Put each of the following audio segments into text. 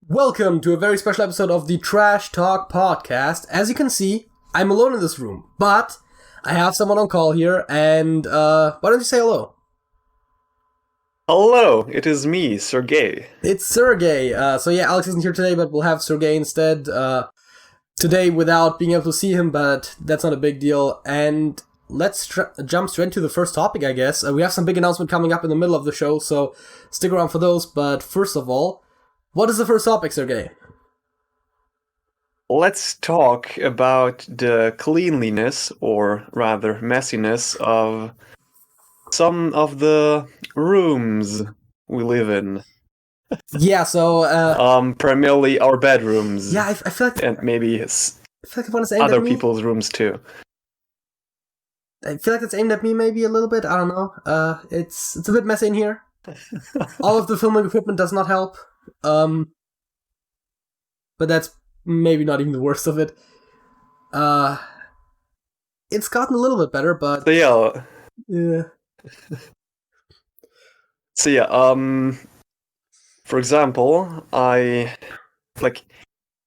Welcome to a very special episode of the Trash Talk Podcast. As you can see, I'm alone in this room, but I have someone on call here, and why don't you say hello? Hello, it is me, Sergej. It's Sergej. So yeah, Alex isn't here today, but we'll have Sergej instead today without being able to see him, but that's not a big deal. And let's jump straight to the first topic, I guess. We have some big announcement coming up in the middle of the show, so stick around for those. But first of all, what is the first topic, Sergej? Let's talk about the cleanliness, or rather messiness, of some of the rooms we live in. Yeah, so primarily our bedrooms. yeah, I feel like and maybe I feel like one is aimed other at me. people's rooms too. I feel like it's aimed at me maybe a little bit. I don't know. It's a bit messy in here. All of the filming equipment does not help. But that's maybe not even the worst of it. It's gotten a little bit better, but So yeah. For example, how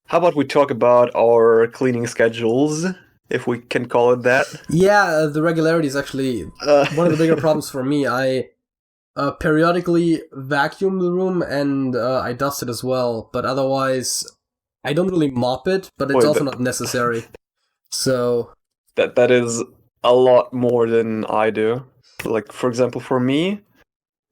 about we talk about our cleaning schedules, if we can call it that? Yeah, the regularity is actually one of the bigger problems for me. I periodically vacuum the room and I dust it as well, but otherwise I don't really mop it, but it's also not necessary. So that is a lot more than I do. Like, for example, for me,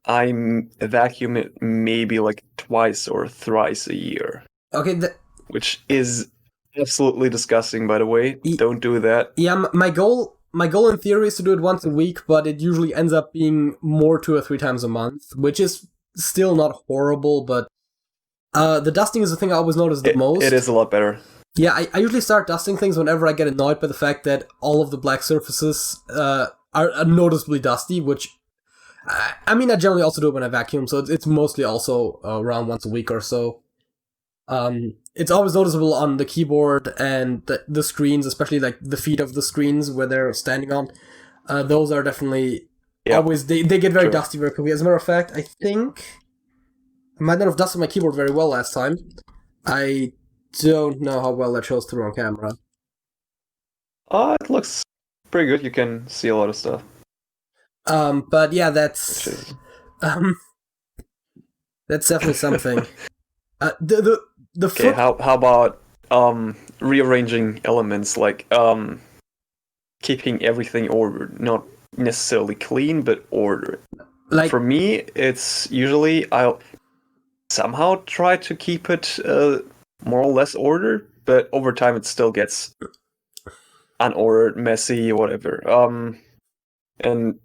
I vacuum it maybe like twice or thrice a year. Okay, which is absolutely disgusting, by the way. Don't do that. Yeah, my goal in theory is to do it once a week, but it usually ends up being more 2 or 3 times a month, which is still not horrible, but the dusting is the thing I always notice the most. It is a lot better. Yeah, I usually start dusting things whenever I get annoyed by the fact that all of the black surfaces are noticeably dusty, which, I mean, I generally also do it when I vacuum, so it's mostly also around once a week or so. It's always noticeable on the keyboard and the screens, especially like the feet of the screens where they're standing on. Those are definitely always, they get very dusty very quickly. As a matter of fact, I think I might not have dusted my keyboard very well last time. I don't know how well that shows through on camera. It looks pretty good. You can see a lot of stuff. But yeah, that's definitely something. Okay, how about rearranging elements, like keeping everything ordered, not necessarily clean, but ordered. Like, for me, it's usually I'll somehow try to keep it more or less ordered, but over time it still gets unordered, messy, whatever. And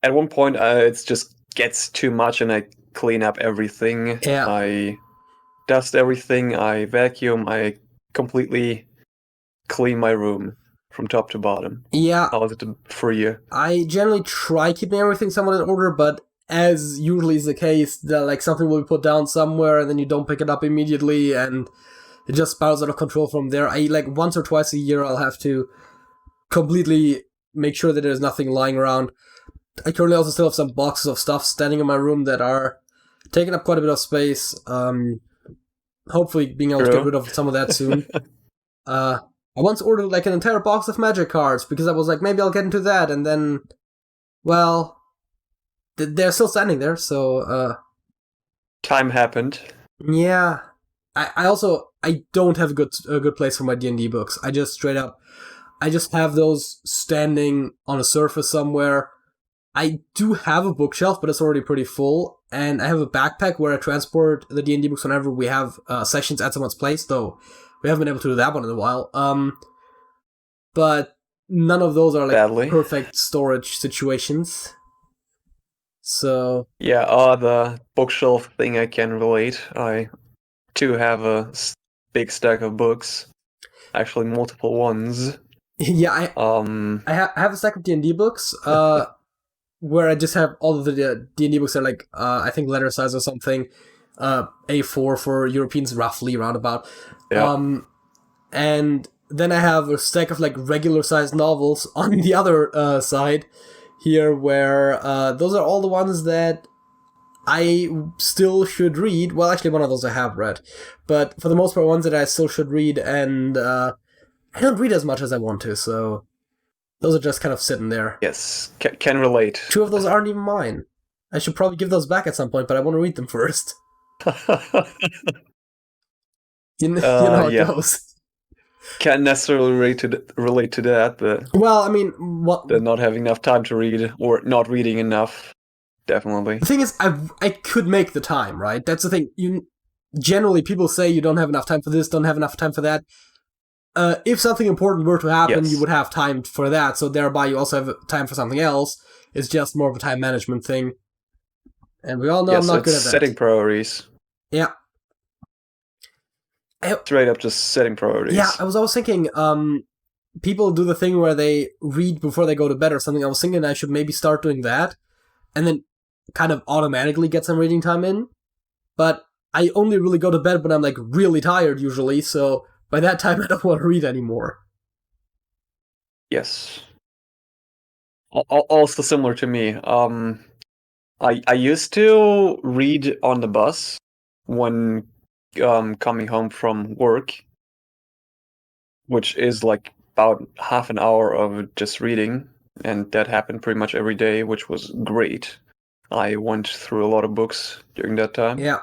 at one point it just gets too much, and I clean up everything. Yeah. I dust everything, I vacuum, I completely clean my room from top to bottom. Yeah. How is it for you? I generally try keeping everything somewhat in order, but as usually is the case, that like something will be put down somewhere and then you don't pick it up immediately and it just spirals out of control from there. I like once or twice a year I'll have to completely make sure that there's nothing lying around. I currently also still have some boxes of stuff standing in my room that are taking up quite a bit of space. Hopefully being able to get rid of some of that soon. I once ordered like an entire box of Magic cards because I was like, maybe I'll get into that, and then, well, they're still standing there, so time happened. Yeah. I don't have a good place for my D&D books. I just have those standing on a surface somewhere. I do have a bookshelf, but it's already pretty full, and I have a backpack where I transport the D&D books whenever we have sessions at someone's place, though we haven't been able to do that one in a while. But none of those are like perfect storage situations. So yeah, the bookshelf thing I can relate. I too have a big stack of books, actually multiple ones. Yeah, I have a stack of D&D books. Where I just have all of the D&D books are like, I think letter size or something, A4 for Europeans, roughly, roundabout. Yeah. And then I have a stack of like regular sized novels on the other side here, where those are all the ones that I still should read. Well, actually, one of those I have read, but for the most part, ones that I still should read, and I don't read as much as I want to, so those are just kind of sitting there. Yes, can relate. 2 of those aren't even mine. I should probably give those back at some point, but I want to read them first. You know how it goes. Can't necessarily relate to that, but well, I mean, the not having enough time to read or not reading enough, definitely. The thing is, I could make the time, right? That's the thing. Generally, people say you don't have enough time for this, don't have enough time for that. If something important were to happen, you would have time for that, so thereby you also have time for something else. It's just more of a time management thing. And we all know I'm not good at that. Setting priorities. Yeah. Straight up just setting priorities. Yeah, I was always thinking, people do the thing where they read before they go to bed or something. I was thinking I should maybe start doing that, and then kind of automatically get some reading time in. But I only really go to bed when I'm like really tired usually, so by that time I don't want to read anymore. Yes. Also similar to me. I used to read on the bus when coming home from work, which is like about half an hour of just reading, and that happened pretty much every day, which was great. I went through a lot of books during that time. Yeah.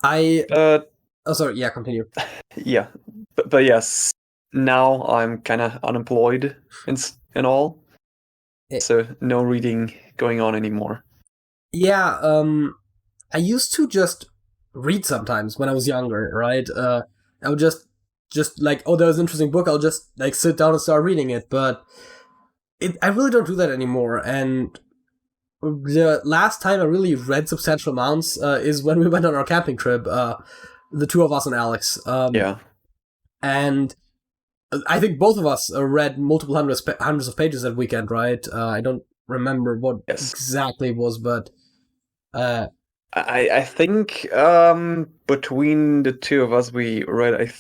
Oh, sorry. Yeah, continue. Yeah, but yes, now I'm kind of unemployed and all, so no reading going on anymore. Yeah, I used to just read sometimes when I was younger, right? I would just like, oh, that was an interesting book, I'll just like sit down and start reading it, but I really don't do that anymore, and the last time I really read substantial amounts is when we went on our camping trip, the 2 of us and Alex. Yeah. And I think both of us read multiple hundreds of pages that weekend, right? I don't remember what exactly it was, but I think between the 2 of us we read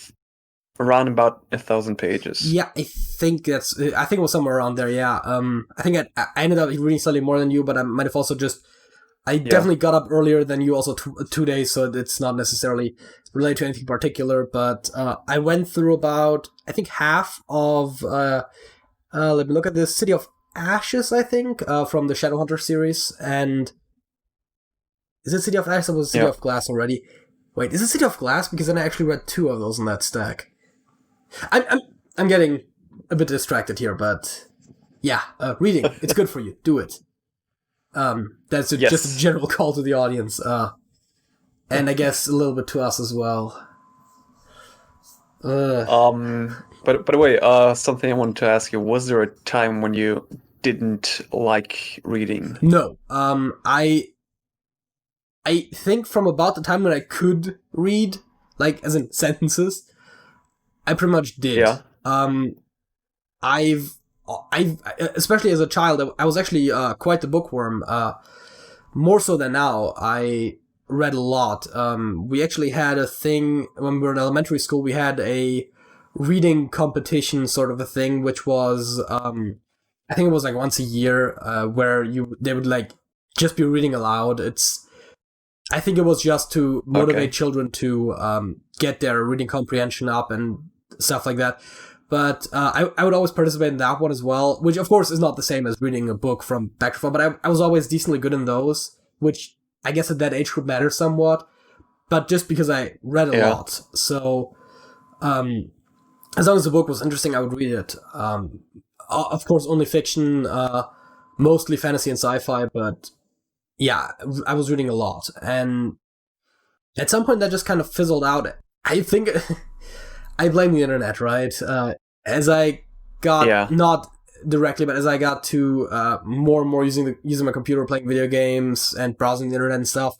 around about 1,000 pages. Yeah, I think it was somewhere around there. Yeah. I think I ended up reading slightly more than you, but I might have also just. I definitely got up earlier than you, also 2 days, so it's not necessarily related to anything particular. But I went through about, I think, half of. Let me look at this. City of Ashes, I think, from the Shadowhunter series, and is it City of Ashes or was it City of Glass already? Wait, is it City of Glass? Because then I actually read 2 of those in that stack. I'm getting a bit distracted here, but yeah, reading, it's good for you. Do it. That's just a general call to the audience, and I guess a little bit to us as well. But by the way, something I wanted to ask you: was there a time when you didn't like reading? No. I think from about the time when I could read, like as in sentences, I pretty much did. Yeah. I've especially as a child, I was actually quite the bookworm. More so than now, I read a lot. We actually had a thing when we were in elementary school. We had a reading competition sort of a thing, which was I think it was like once a year, where they would like just be reading aloud. I think it was just to motivate children to get their reading comprehension up and stuff like that. But I would always participate in that one as well, which of course is not the same as reading a book from back to front, but I was always decently good in those, which I guess at that age group matters somewhat, but just because I read a lot. So as long as the book was interesting, I would read it. Of course, only fiction, mostly fantasy and sci-fi, but yeah, I was reading a lot. And at some point that just kind of fizzled out. I think I blame the internet, right? As I got, not directly, but as I got to more and more using my computer, playing video games, and browsing the internet and stuff,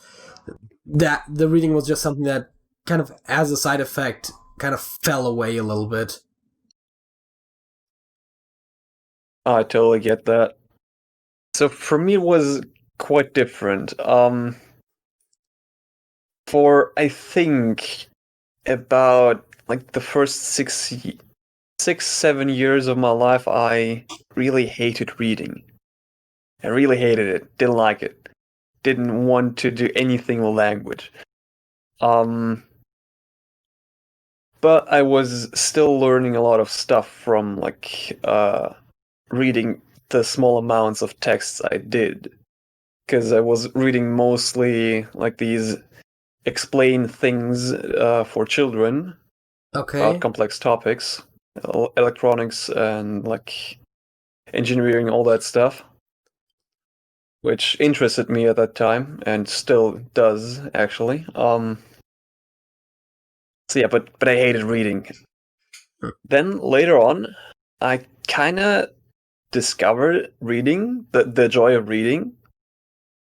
that the reading was just something that kind of, as a side effect, kind of fell away a little bit. I totally get that. So for me, it was quite different. For I think about like the first 6-7 years of my life, I really hated reading. I really hated it. Didn't like it. Didn't want to do anything with language. But I was still learning a lot of stuff from like reading the small amounts of texts I did, because I was reading mostly like these explain things for children about complex topics, electronics and like engineering, all that stuff, which interested me at that time and still does actually. So yeah, but I hated reading. Then later on, I kind of discovered reading, the joy of reading,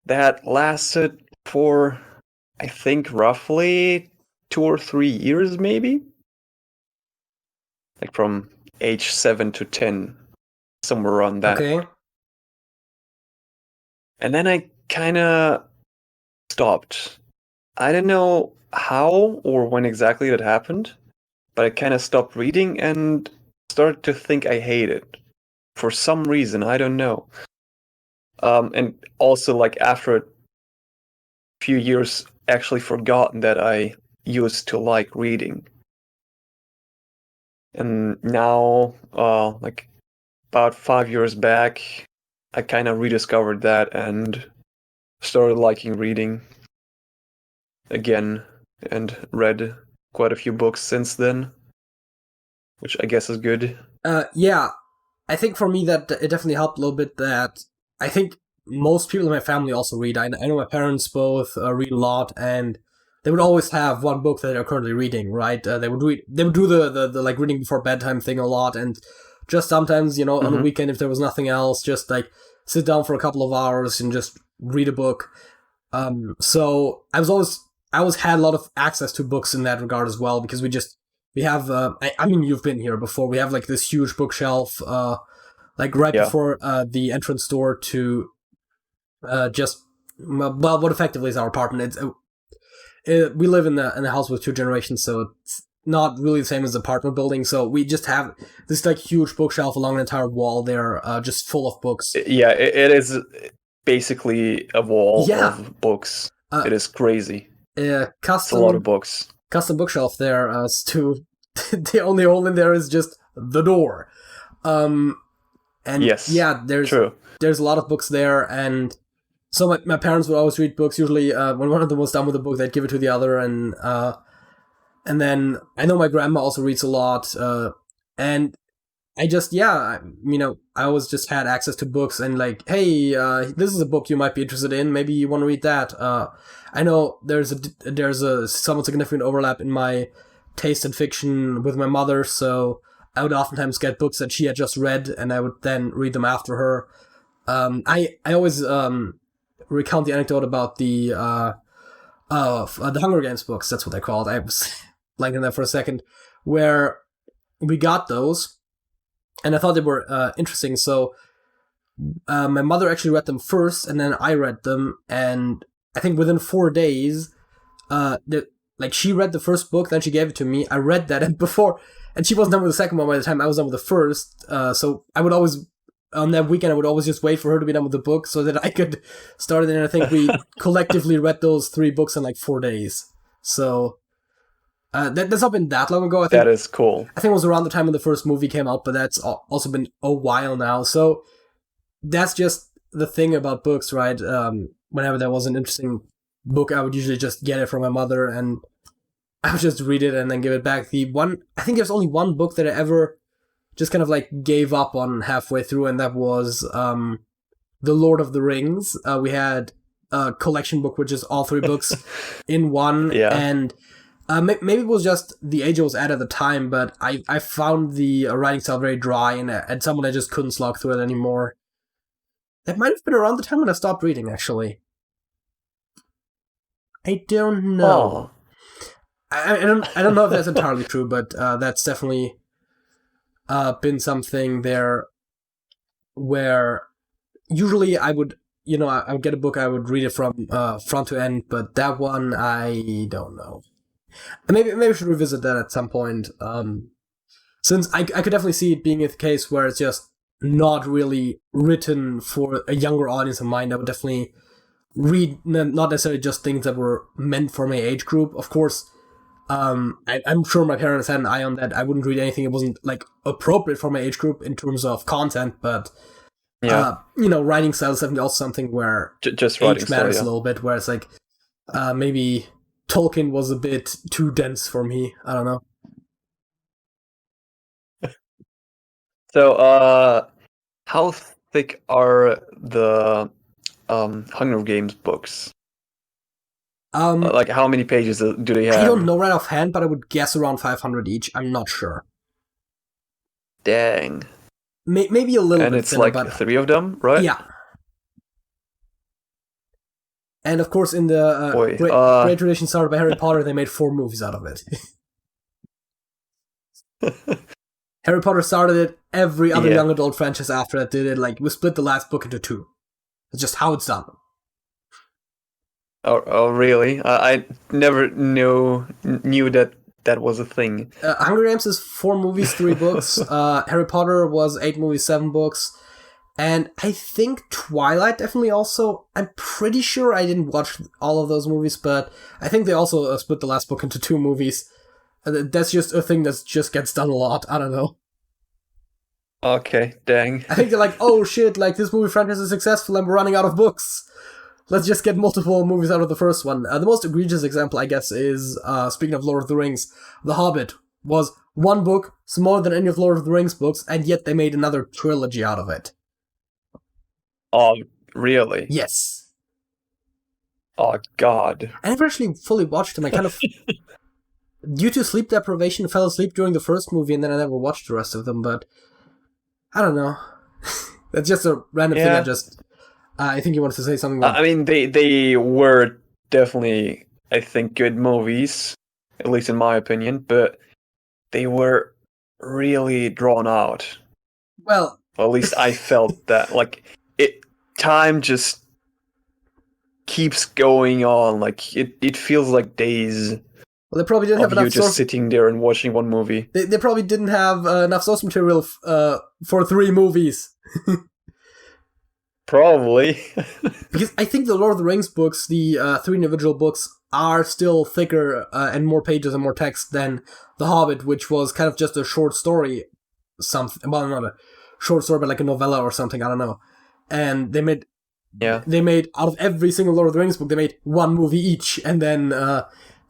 that lasted for, I think, roughly 2 or 3 years, maybe? Like from age 7 to 10, somewhere around that. Okay. And then I kind of stopped. I don't know how or when exactly that happened, but I kind of stopped reading and started to think I hate it. For some reason, I don't know. And also, like, after a few years, actually forgotten that I used to like reading. And now, like, about 5 years back, I kind of rediscovered that and started liking reading again, and read quite a few books since then, which I guess is good. Yeah, I think for me that it definitely helped a little bit that I think most people in my family also read. I know my parents both read a lot, and they would always have one book that they're currently reading, right? They would do the like reading before bedtime thing a lot, and just sometimes, you know, on the weekend if there was nothing else, just like sit down for a couple of hours and just read a book. So I always had a lot of access to books in that regard as well, because we have, I mean, you've been here before. We have like this huge bookshelf, like right before the entrance door to just, well, what effectively is our apartment. We live in a house with 2 generations, so it's not really the same as the apartment building. So we just have this like huge bookshelf along an entire wall there, just full of books. Yeah, it is basically a wall of books. It is crazy. It's a lot of books. Custom bookshelf there as to the only hole in there is just the door. And yes, yeah, there's a lot of books there, and so my parents would always read books. Usually, when one of them was done with a book, they'd give it to the other, and then I know my grandma also reads a lot, and I just, I always just had access to books, and like, hey, this is a book you might be interested in. Maybe you want to read that. I know there's a somewhat significant overlap in my taste in fiction with my mother, so I would oftentimes get books that she had just read, and I would then read them after her. I always recount the anecdote about the Hunger Games books. That's what they're called. I was blanking there for a second, where we got those, and I thought they were interesting. So my mother actually read them first, and then I read them, and I think within 4 days, she read the first book, then she gave it to me. I read that, and she wasn't done with the second one by the time I was done with the first. So I would always, on that weekend, I would always just wait for her to be done with the book so that I could start it. And I think we collectively read those 3 books in like 4 days. So that's not been that long ago. I think that is cool. I think it was around the time when the first movie came out, but that's also been a while now. So that's just the thing about books, right? Whenever there was an interesting book, I would usually just get it from my mother, and I would just read it and then give it back. I think there's only one book that I ever just kind of like gave up on halfway through, and that was The Lord of the Rings. We had a collection book, which is all 3 books in one, and maybe it was just the age I was at the time, but I found the writing style very dry, and someone I just couldn't slog through it anymore. That might have been around the time when I stopped reading, actually. I don't know. I don't know if that's entirely true, but that's definitely been something there where usually I would get a book, I would read it from front to end, but that one, I don't know. Maybe I should revisit that at some point, since I could definitely see it being a case where it's just not really written for a younger audience in mind. I would definitely read not necessarily just things that were meant for my age group. Of course, I'm sure my parents had an eye on that. I wouldn't read anything that wasn't like appropriate for my age group in terms of content, but writing style is definitely also something where just age matters a little bit. Where it's like maybe Tolkien was a bit too dense for me. I don't know. So, how thick are the Hunger Games books? Like, how many pages do they have? I don't know right offhand, but I would guess around 500 each. I'm not sure. Dang. Maybe a little and bit it's thinner, like but 3 of them, right? Yeah. And of course, in the great tradition started by Harry Potter, they made 4 movies out of it. Harry Potter started it. Every other young adult franchise after that did it. Like, we split the last book into 2. It's just how it's done. Oh, really? I never knew that was a thing. Hunger Games is 4 movies, 3 books. Harry Potter was 8 movies, 7 books. And I think Twilight definitely also. I'm pretty sure I didn't watch all of those movies, but I think they also split the last book into 2 movies. That's just a thing that just gets done a lot. I don't know. Okay, dang. I think they're like, oh shit, like this movie franchise is successful and we're running out of books. Let's just get multiple movies out of the first one. The most egregious example, I guess, is, speaking of Lord of the Rings, The Hobbit was 1 book, smaller than any of Lord of the Rings books, and yet they made another trilogy out of it. Oh, really? Yes. Oh, God. I never actually fully watched them. I kind of, due to sleep deprivation, fell asleep during the first movie, and then I never watched the rest of them, but I don't know. That's just a random thing I just... I think you wanted to say something about... I mean, they were definitely, I think, good movies, at least in my opinion, but they were really drawn out. Well... At least I felt that. Like, time just keeps going on. Like, it feels like days... Well, they probably didn't have enough just sitting there and watching one movie. They probably didn't have enough source material for 3 movies. Probably. Because I think the Lord of the Rings books, the 3 individual books, are still thicker and more pages and more text than The Hobbit, which was kind of just a short story. Well, not a short story, but like a novella or something, I don't know. And they made... They made, out of every single Lord of the Rings book, they made 1 movie each, and then...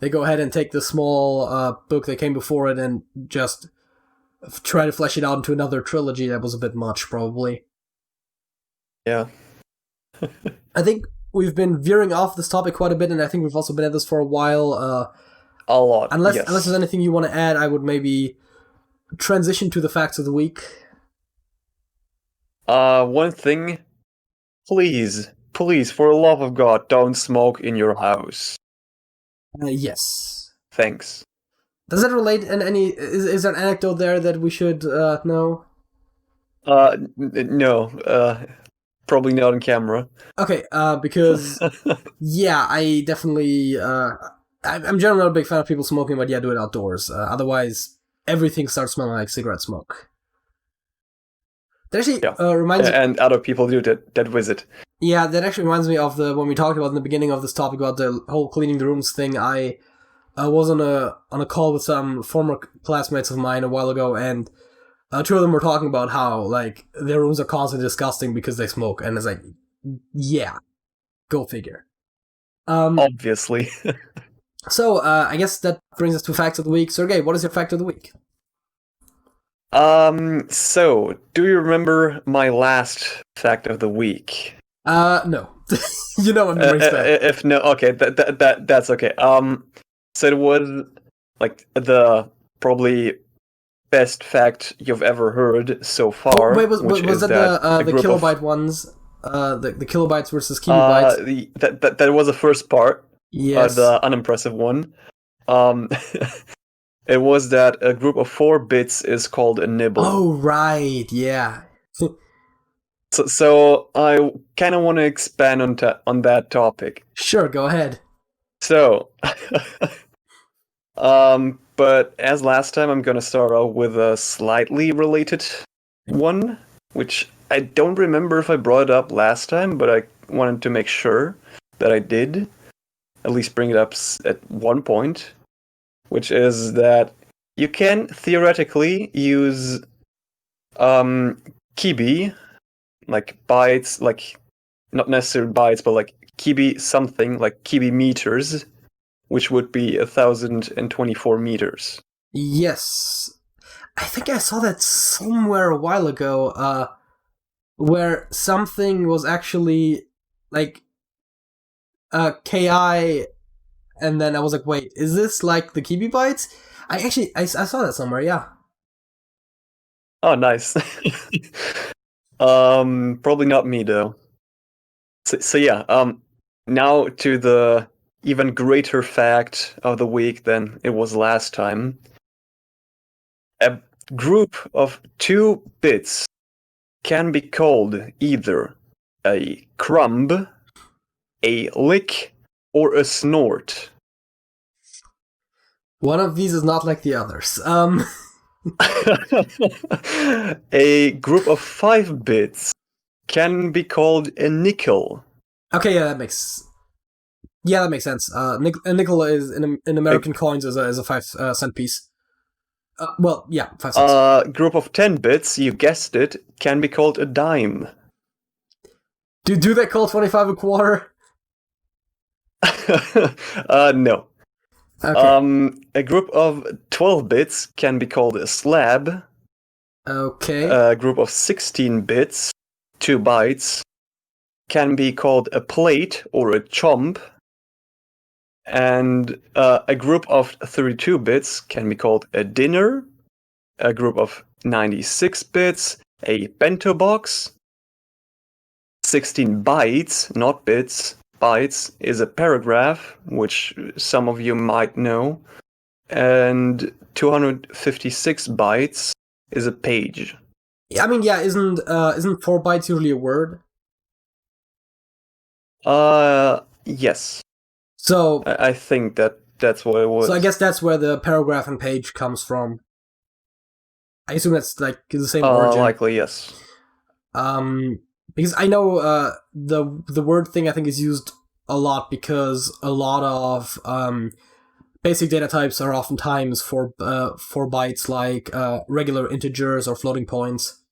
they go ahead and take the small book that came before it and just try to flesh it out into another trilogy. That was a bit much, probably. Yeah. I think we've been veering off this topic quite a bit, and I think we've also been at this for a while. A lot, unless there's anything you want to add, I would maybe transition to the facts of the week. One thing. Please, for the love of God, don't smoke in your house. Yes. Thanks. Does that relate in any... Is there an anecdote there that we should know? No. Probably not on camera. Okay, because... yeah, I definitely... I'm generally not a big fan of people smoking, but do it outdoors. Otherwise, everything starts smelling like cigarette smoke. That actually reminds me... And other people do that visit. Yeah, that actually reminds me of when we talked about in the beginning of this topic about the whole cleaning the rooms thing. I was on a call with some former classmates of mine a while ago, and 2 of them were talking about how like their rooms are constantly disgusting because they smoke, and it's like, yeah, go figure. Obviously. So I guess that brings us to facts of the week. Sergej, what is your fact of the week? So do you remember my last fact of the week? No. You know I'm doing that. If no, okay, that's okay. So it was like the probably best fact you've ever heard so far. Oh, wait, was that the kilobyte ones? The kilobytes versus kilobytes? That was the first part. Yes. The unimpressive one. It was that a group of 4 bits is called a nibble. Oh, right, yeah. So I kind of want to expand on that topic. Sure, go ahead. So, but as last time, I'm gonna start out with a slightly related one. which I don't remember if I brought it up last time, but I wanted to make sure that I did at least bring it up at one point, which is that you can theoretically use kibi, like bytes, like not necessarily bytes, but like kibi something, like kibi meters, which would be 1,024 meters. Yes. I think I saw that somewhere a while ago, where something was actually like KI, and then I was like, wait, is this like the kibi bytes? I saw that somewhere, yeah. Oh, nice. Probably not me though. So yeah, now to the even greater fact of the week than it was last time. A group of 2 bits can be called either a crumb, a lick, or a snort. One of these is not like the others. A group of 5 bits can be called a nickel. Okay, yeah, that makes sense. A nickel is in American coins is a 5 cent piece. Well, yeah, 5 cents. A group of 10 bits, you guessed it, can be called a dime. Do they call 25 a quarter? No. Okay. A group of 12 bits can be called a slab. Okay. A group of 16 bits, 2 bytes, can be called a plate or a chomp. And a group of 32 bits can be called a dinner. A group of 96 bits, a bento box. 16 bytes, not bits, bytes is a paragraph, which some of you might know. And 256 bytes is a page. I mean, yeah, isn't 4 bytes usually a word? Yes. So I think that's what it was. So I guess that's where the paragraph and page comes from. I assume that's like the same origin. Likely, yes. Because I know the word thing I think is used a lot because a lot of basic data types are oftentimes for bytes, like regular integers or floating points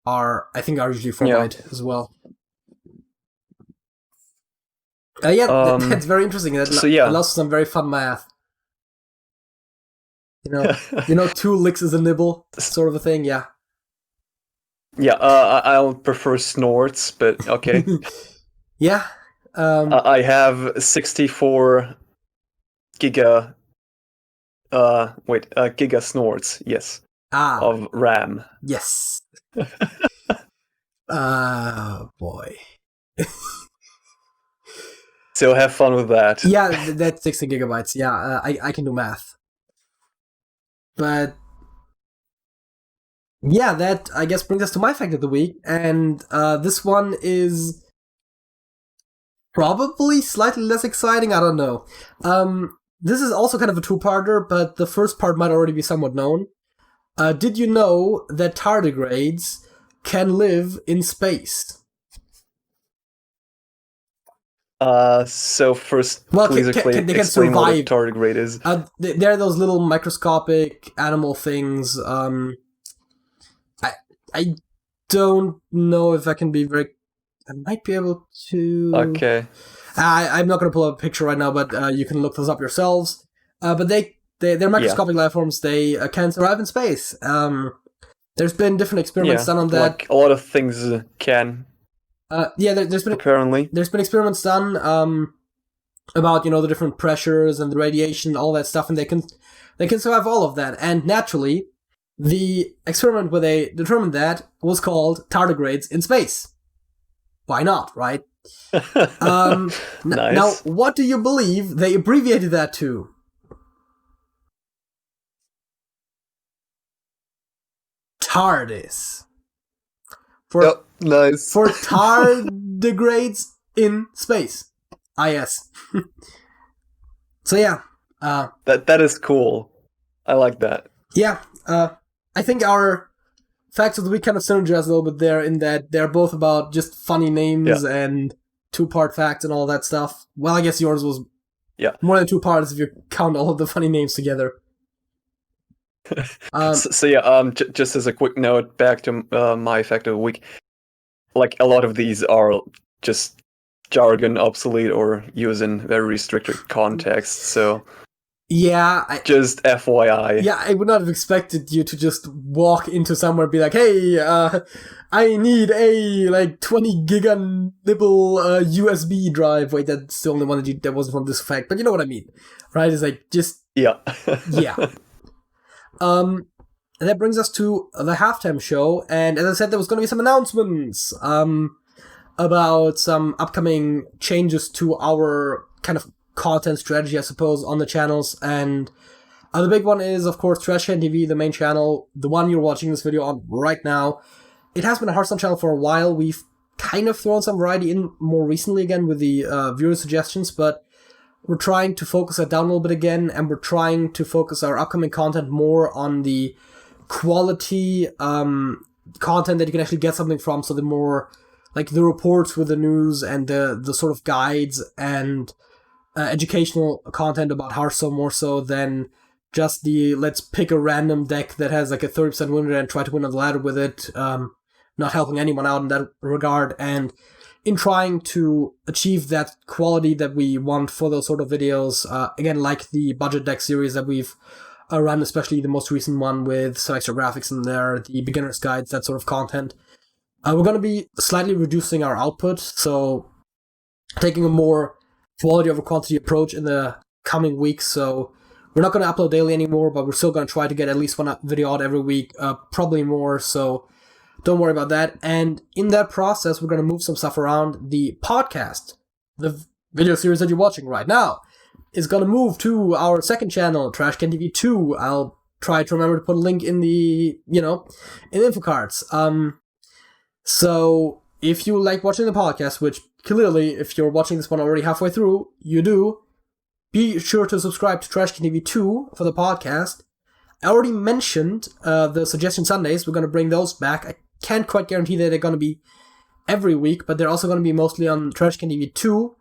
are usually 4 byte as well. That's very interesting. That allows some very fun math. You know, 2 licks is a nibble, sort of a thing. Yeah. Yeah, I'll prefer snorts, but okay. Yeah. I have 64 giga. Giga snorts. Yes. Of RAM. Yes. Boy. So have fun with that. Yeah, that's 60 gigabytes. Yeah, I can do math. But yeah, that I guess brings us to my fact of the week, and this one is probably slightly less exciting. I don't know. This is also kind of a 2-parter, but the first part might already be somewhat known. Did you know that tardigrades can live in space? So first, please explain what a tardigrade is. They're those little microscopic animal things. I don't know if I can be very... I might be able to... Okay. I'm not going to pull up a picture right now, but you can look those up yourselves. But they're microscopic life forms. They can survive in space. There's been different experiments done on that. Like a lot of things can. There's been experiments done about the different pressures and the radiation, all that stuff, and they can survive all of that. And naturally, the experiment where they determined that was called Tardigrades in Space. Why not, right? Nice. Now, what do you believe they abbreviated that to? TARDIS. Nice. For tardigrades in space. IS. So yeah. That is cool. I like that. Yeah. I think our Facts of the Week kind of synergize a little bit there in that they're both about just funny names and 2-part facts and all that stuff. Well, I guess yours was more than 2 parts if you count all of the funny names together. Just as a quick note, back to my Fact of the Week, like a lot of these are just jargon, obsolete, or used in very restricted contexts, so... Yeah, just FYI. Yeah, I would not have expected you to just walk into somewhere and be like, "Hey, I need a 20 giga nibble USB drive." Wait, that's the only one that wasn't from this fact, but you know what I mean, right? It's like just yeah. That brings us to the halftime show, and as I said, there was going to be some announcements about some upcoming changes to our kind of content strategy, I suppose, on the channels. And the big one is, of course, TrashcanTV, the main channel, the one you're watching this video on right now. It has been a Hearthstone channel for a while. We've kind of thrown some variety in more recently again with the viewer suggestions, but we're trying to focus that down a little bit again, and we're trying to focus our upcoming content more on the quality content that you can actually get something from, so the more like the reports with the news and the sort of guides and educational content about Hearthstone, more so than just the let's pick a random deck that has like a 30% win rate and try to win on the ladder with it, not helping anyone out in that regard. And in trying to achieve that quality that we want for those sort of videos, again, like the budget deck series that we've run, especially the most recent one with some extra graphics in there, the beginner's guides, that sort of content, we're going to be slightly reducing our output, so taking a more quality over quantity approach in the coming weeks. So we're not going to upload daily anymore, but we're still going to try to get at least one video out every week, probably more, so don't worry about that. And in that process, we're going to move some stuff around. The podcast, the video series that you're watching right now, is going to move to our second channel, TrashcanTV 2. I'll try to remember to put a link in the, in info cards. So if you like watching the podcast, which clearly, if you're watching this one already halfway through, you do, be sure to subscribe to TrashcanTV 2 for the podcast. I already mentioned the Suggestion Sundays. We're going to bring those back. I can't quite guarantee that they're going to be every week, but they're also going to be mostly on TrashcanTV 2,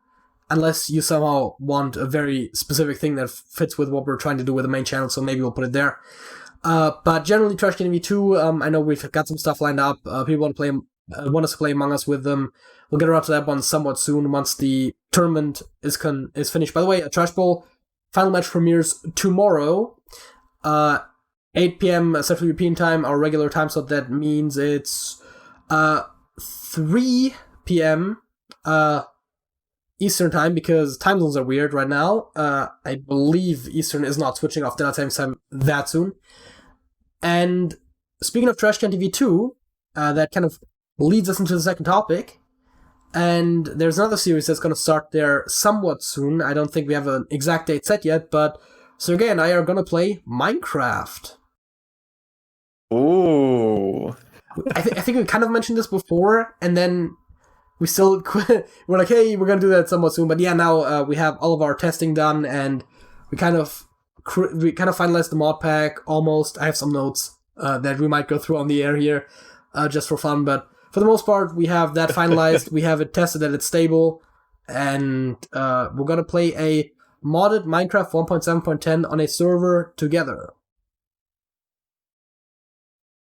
unless you somehow want a very specific thing that fits with what we're trying to do with the main channel, so maybe we'll put it there. But generally, TrashcanTV 2, I know we've got some stuff lined up. People want us to play Among Us with them. We'll get around to that one somewhat soon once the tournament is finished. By the way, a Trash Bowl final match premieres tomorrow, 8 p.m. Central European time, our regular time slot. That means it's 3 p.m. Eastern time, because time zones are weird right now. I believe Eastern is not switching off daylight time that soon. And speaking of TrashcanTV 2, that kind of leads us into the second topic. And there's another series that's going to start there somewhat soon. I don't think we have an exact date set yet, but Sergej and I are going to play Minecraft. Ooh. I think we kind of mentioned this before, and then we still we're like, hey, we're going to do that somewhat soon. But yeah, now we have all of our testing done, and we kind of finalized the mod pack almost. I have some notes that we might go through on the air here just for fun, but for the most part, we have that finalized. We have it tested that it's stable, and we're going to play a modded Minecraft 1.7.10 on a server together.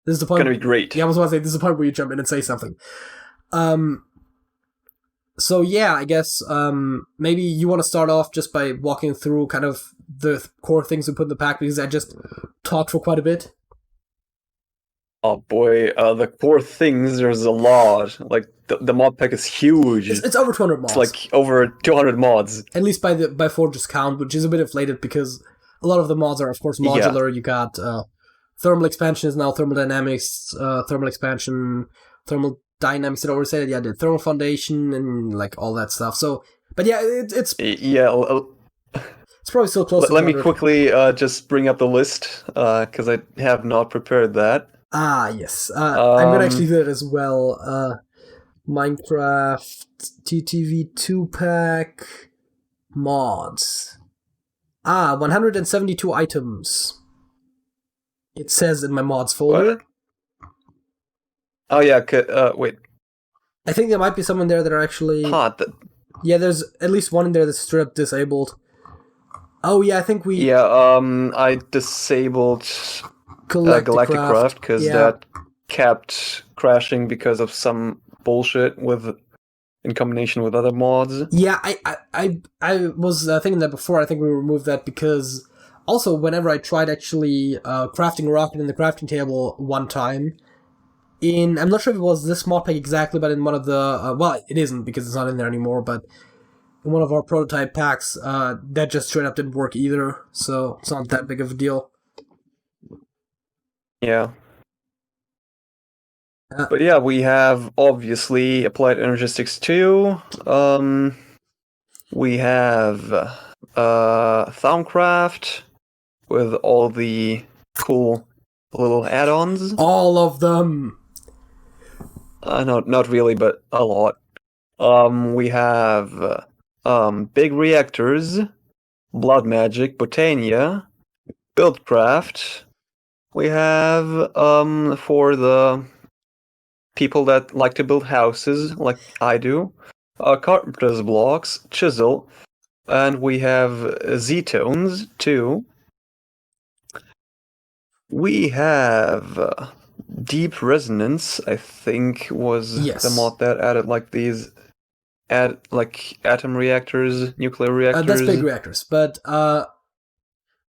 This is the point. It's going to be great. Yeah, I was about to say, this is the point where you jump in and say something. So yeah, I guess maybe you want to start off just by walking through kind of the core things we put in the pack, because I just talked for quite a bit. Oh boy, the core things, there's a lot. Like, the mod pack is huge. It's over 200 mods. It's like over 200 mods. At least by Forge's count, which is a bit inflated because a lot of the mods are, of course, modular. Yeah. You got thermal expansion is now thermal dynamics, thermal expansion, thermal dynamics. Did I already say that? Yeah, I did. Thermal foundation and like all that stuff. So, but yeah, it's yeah. It's probably still close. Let me quickly just bring up the list because I have not prepared that. Ah, yes. I'm going to actually do that as well. Minecraft TTV 2-pack mods. 172 items. It says in my mods folder. Oh yeah, wait. I think there might be some in there that are actually... Yeah, there's at least one in there that's straight up disabled. Oh yeah, I think we... Yeah, I disabled Galactic Craft because that kept crashing because of some bullshit in combination with other mods. Yeah, I was thinking that before. I think we removed that because also whenever I tried actually crafting a rocket in the crafting table one time, I'm not sure if it was this mod pack exactly, but in one of the well, it isn't because it's not in there anymore, but in one of our prototype packs, that just straight up didn't work either, so it's not that big of a deal. Yeah. But yeah, we have obviously applied energistics too. We have Thaumcraft with all the cool little add-ons. All of them. No, not really, but a lot. We have big reactors, blood magic, botania, buildcraft. We have for the people that like to build houses, like I do, carpenter's blocks, chisel, and we have Z-tones too. We have deep resonance, I think, was the mod that added like these atom reactors, nuclear reactors. That's big reactors, but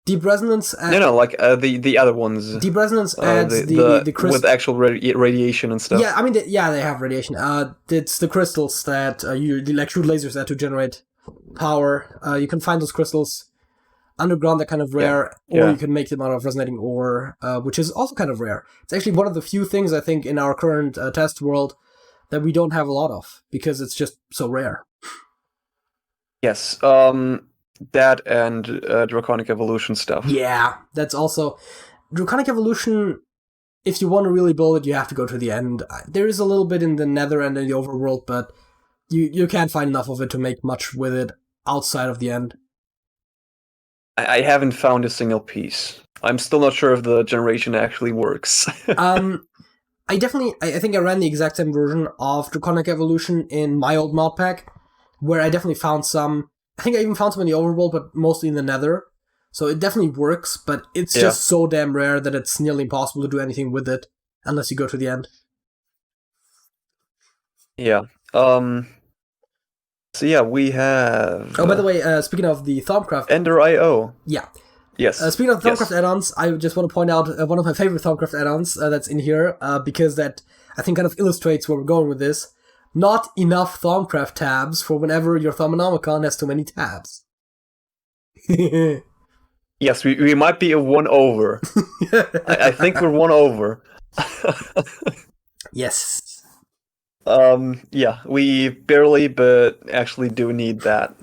deep resonance. Like the other ones. Deep resonance adds the crystal with actual radiation and stuff. Yeah, I mean, they have radiation. It's the crystals that you like shoot lasers at to generate power. You can find those crystals underground. They're kind of rare, or you can make them out of resonating ore, which is also kind of rare. It's actually one of the few things I think in our current test world that we don't have a lot of because it's just so rare. Yes. That and Draconic Evolution stuff. Yeah, that's also... Draconic Evolution, if you want to really build it, you have to go to the end. There is a little bit in the Nether and in the Overworld, but you can't find enough of it to make much with it outside of the end. I haven't found a single piece. I'm still not sure if the generation actually works. I think I ran the exact same version of Draconic Evolution in my old mod pack, where I definitely found some... I think I even found some in the Overworld, but mostly in the Nether. So it definitely works, but it's just so damn rare that it's nearly impossible to do anything with it unless you go to the end. Yeah. So yeah, we have... Oh, by the way, speaking of the Thaumcraft... Ender.io. Yeah. Yes. Speaking of Thaumcraft add-ons, I just want to point out one of my favorite Thaumcraft add-ons that's in here, because that, I think, kind of illustrates where we're going with this. Not enough Thaumcraft tabs for whenever your Thaumonomicon has too many tabs. Yes, we might be a 1 over. I think we're 1 over. Yes. Yeah, we barely, but actually do need that.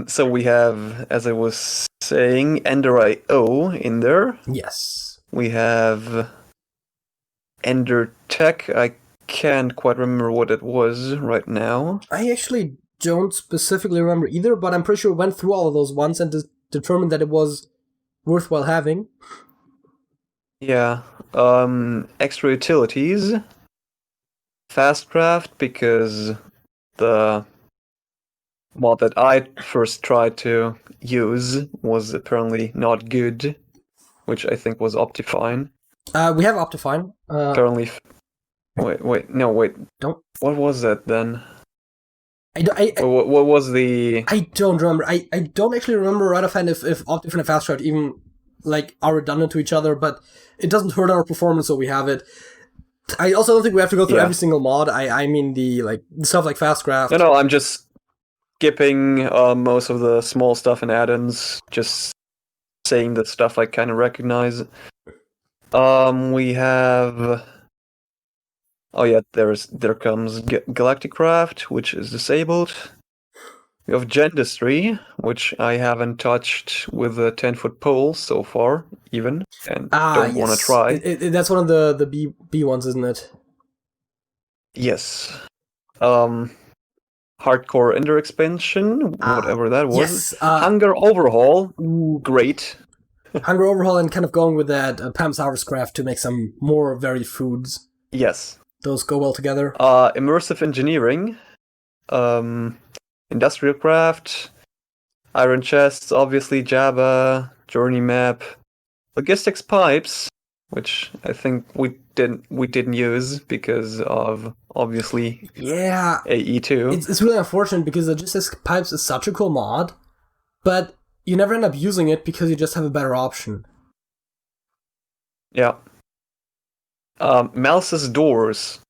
So we have, as I was saying, Ender.io in there. Yes. We have Ender Tech. I can't quite remember what it was right now. I actually don't specifically remember either, but I'm pretty sure we went through all of those once and determined that it was worthwhile having. Yeah. Extra utilities. Fastcraft, because the mod that I first tried to use was apparently not good, which I think was Optifine. We have Optifine. Apparently... Wait. Don't... What was that then? What was the... I don't remember. I don't actually remember right offhand if Optifine and Fastcraft even are redundant to each other, but it doesn't hurt our performance, so we have it. I also don't think we have to go through every single mod. I mean the stuff like Fastcraft. No, I'm just skipping most of the small stuff and add-ins, just saying the stuff I kind of recognize. We have... Oh yeah, there comes Galactic Craft, which is disabled. We have Gendistry, which I haven't touched with a 10-foot pole so far, even, and don't want to try. That's one of the B ones, isn't it? Yes. Hardcore Ender Expansion, whatever that was. Yes. Hunger Overhaul, great. Hunger Overhaul and kind of going with that Pam's Harvest Craft to make some more varied foods. Yes. Those go well together. Immersive engineering, industrial craft, iron chests, obviously Java, journey map, logistics pipes, which I think we didn't use because of obviously AE2. It's really unfortunate because logistics pipes is such a cool mod, but you never end up using it because you just have a better option. Yeah. Mouse's doors.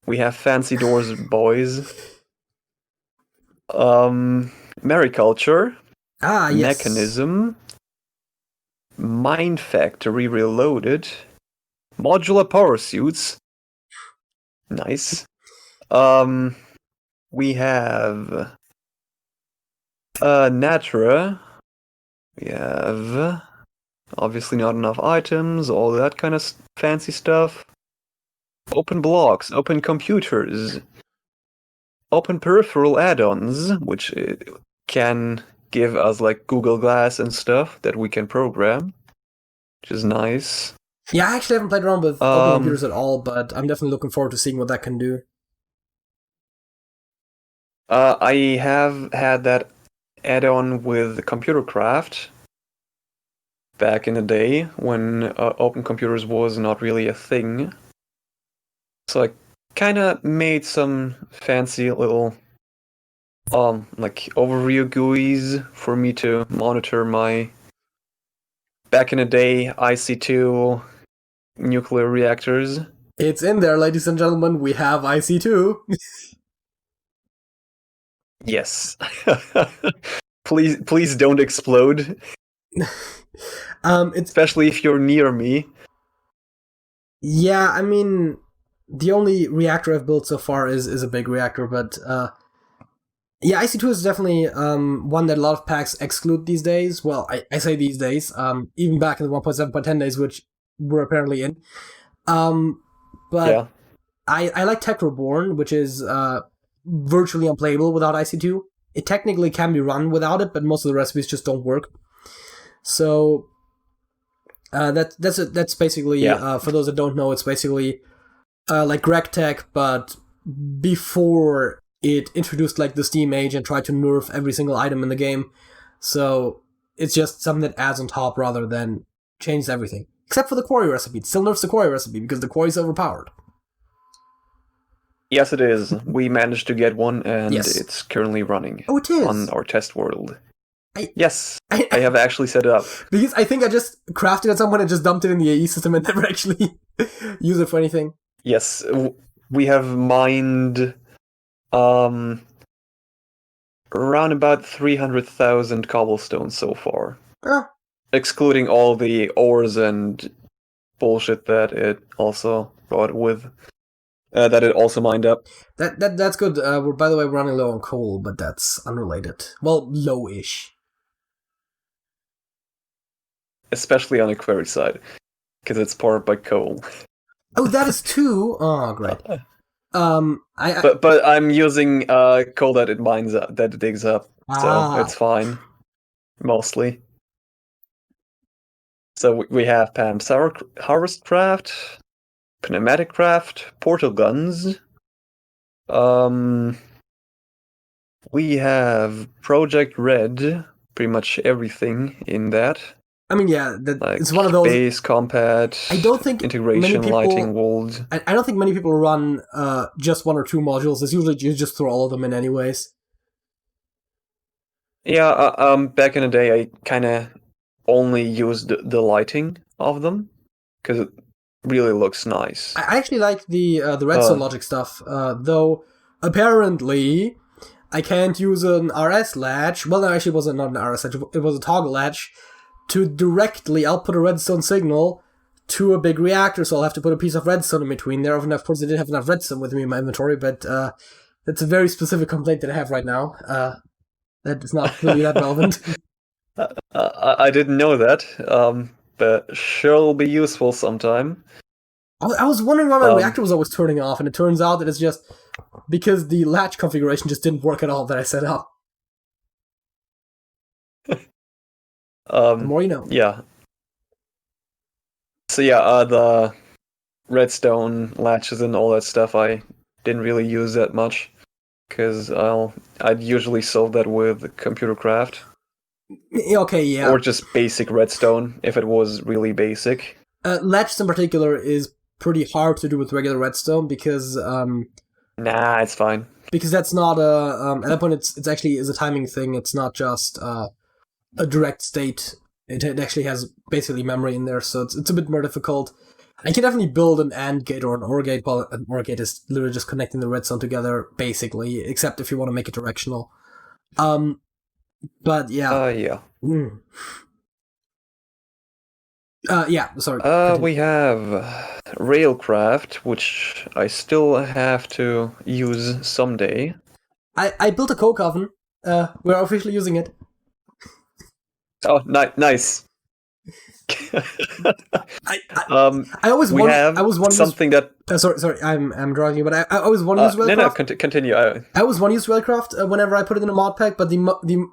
We have fancy doors, boys. Mariculture. Yes. Mechanism. Mind Factory Reloaded. Modular power suits. Nice. We have Natura. We have obviously not enough items, all that kind of fancy stuff. Open blocks, open computers, open peripheral add-ons, which can give us like Google Glass and stuff that we can program, which is nice. Yeah, I actually haven't played around with open computers at all, but I'm definitely looking forward to seeing what that can do. I have had that add-on with Computer Craft back in the day when open computers was not really a thing. So I kind of made some fancy little like overview GUIs for me to monitor my back in the day IC2 nuclear reactors. It's in there, ladies and gentlemen. We have IC2. Yes. Please don't explode. Especially if you're near me. Yeah, I mean, the only reactor I've built so far is a big reactor, but yeah, IC2 is definitely one that a lot of packs exclude these days. Well, I say these days, even back in the 1.7.10 days, which we're apparently in. But yeah. I like Tech Reborn, which is virtually unplayable without IC2. It technically can be run without it, but most of the recipes just don't work. So that's basically for those that don't know, it's basically like GregTech, but before it introduced like the Steam Age and tried to nerf every single item in the game. So it's just something that adds on top rather than changes everything. Except for the quarry recipe. It still nerfs the quarry recipe because the quarry's overpowered. Yes, it is. We managed to get one, and it's currently running. Oh, it is? On our test world. I have actually set it up. Because I think I just crafted at some point and just dumped it in the AE system and never actually used it for anything. Yes, we have mined around about 300,000 cobblestones so far. Excluding all the ores and bullshit that it also brought with. That it also mined up. That's good. By the way, we're running low on coal, but that's unrelated. Well, low-ish. Especially on the quarry side, because it's powered by coal. Oh, that is too. Oh, great. But I'm using coal that it mines up, that it digs up, so it's fine, mostly. So we have Pam's Harvest Craft, Pneumatic Craft, Portal Guns. We have Project Red, pretty much everything in that. I mean, yeah, it's one of those base, compat. I don't think integration, many people, lighting, world. I don't think many people run just one or two modules. It's usually you just throw all of them in, anyways. Yeah, back in the day, I kind of only used the lighting of them because it really looks nice. I actually like the redstone logic stuff, though. Apparently, I can't use an RS latch. Well, no, actually, it wasn't not an RS latch. It was a toggle latch to directly output a redstone signal to a big reactor. So I'll have to put a piece of redstone in between there. And of course, I didn't have enough redstone with me in my inventory, but that's a very specific complaint that I have right now. That is not really that relevant. I didn't know that, but sure will be useful sometime. I was wondering why my reactor was always turning off, and it turns out that it's just because the latch configuration just didn't work at all that I set up. The more you know. Yeah. So the redstone latches and all that stuff, I didn't really use that much because I'd usually solve that with computer craft. Okay, yeah. Or just basic redstone if it was really basic. Latches in particular is pretty hard to do with regular redstone because Nah, it's fine. Because that's not at that point it's actually is a timing thing. It's not just a direct state. It actually has basically memory in there, so it's a bit more difficult. I can definitely build an AND gate or an OR gate. Well, an OR gate is literally just connecting the redstone together, basically, except if you want to make it directional. But yeah. Yeah. Yeah, sorry. We have Railcraft, which I still have to use someday. I built a coke oven. We're officially using it. Oh, nice. I always want. I was one something that. Sorry. I'm drawing you, but I always want to use Railcraft. No, continue. I always want to use Railcraft whenever I put it in a mod pack, but the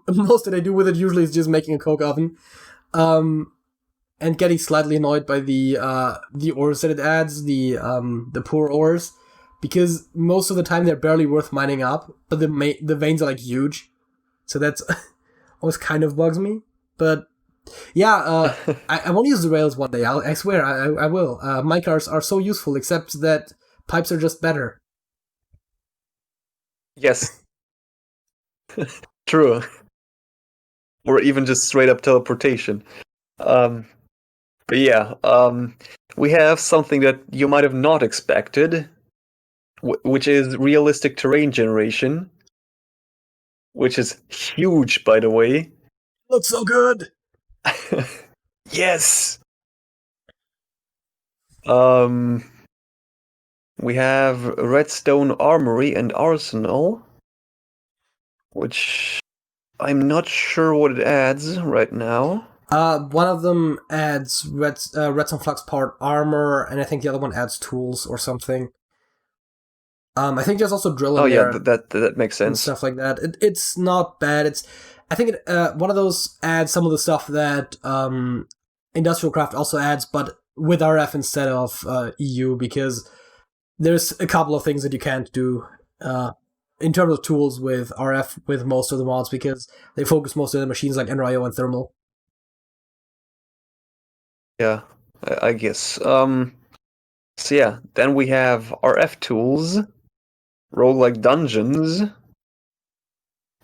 most that I do with it usually is just making a coke oven, and getting slightly annoyed by the ores that it adds, the poor ores, because most of the time they're barely worth mining up, but the veins are like huge, so that's always kind of bugs me, but. Yeah, I want to use the rails one day. I swear, I will. Minecars are so useful, except that pipes are just better. Yes. True. Or even just straight up teleportation. But yeah, we have something that you might have not expected, which is realistic terrain generation, which is huge, by the way. Looks so good! Yes. We have Redstone Armory and Arsenal, which I'm not sure what it adds right now. One of them adds Redstone Flux powered armor, and I think the other one adds tools or something. I think there's also drill in there. Oh yeah, that makes sense. And stuff like that. It's not bad. I think one of those adds some of the stuff that Industrial Craft also adds, but with RF instead of EU, because there's a couple of things that you can't do in terms of tools with RF with most of the mods, because they focus most of the machines like NRIO and Thermal. Yeah, I guess. So yeah, then we have RF tools, roguelike dungeons,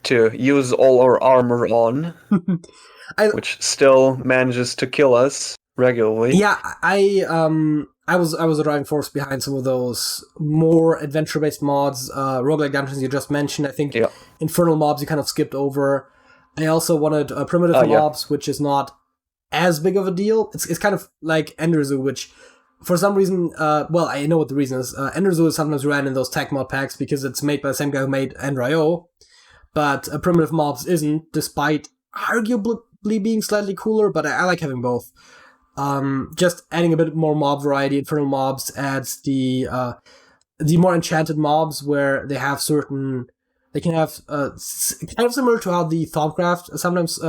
to use all our armor on, which still manages to kill us regularly. Yeah, I was a driving force behind some of those more adventure-based mods. Roguelike dungeons you just mentioned. I think infernal mobs you kind of skipped over. I also wanted primitive mobs, which is not as big of a deal. It's kind of like Ender Zoo, which for some reason, well, I know what the reason is. Ender Zoo is sometimes ran in those tech mod packs because it's made by the same guy who made Ender.io. But primitive mobs isn't, despite arguably being slightly cooler, but I like having both. Just adding a bit more mob variety. Infernal mobs adds the more enchanted mobs where they have they can have kind of similar to how the Thaumcraft sometimes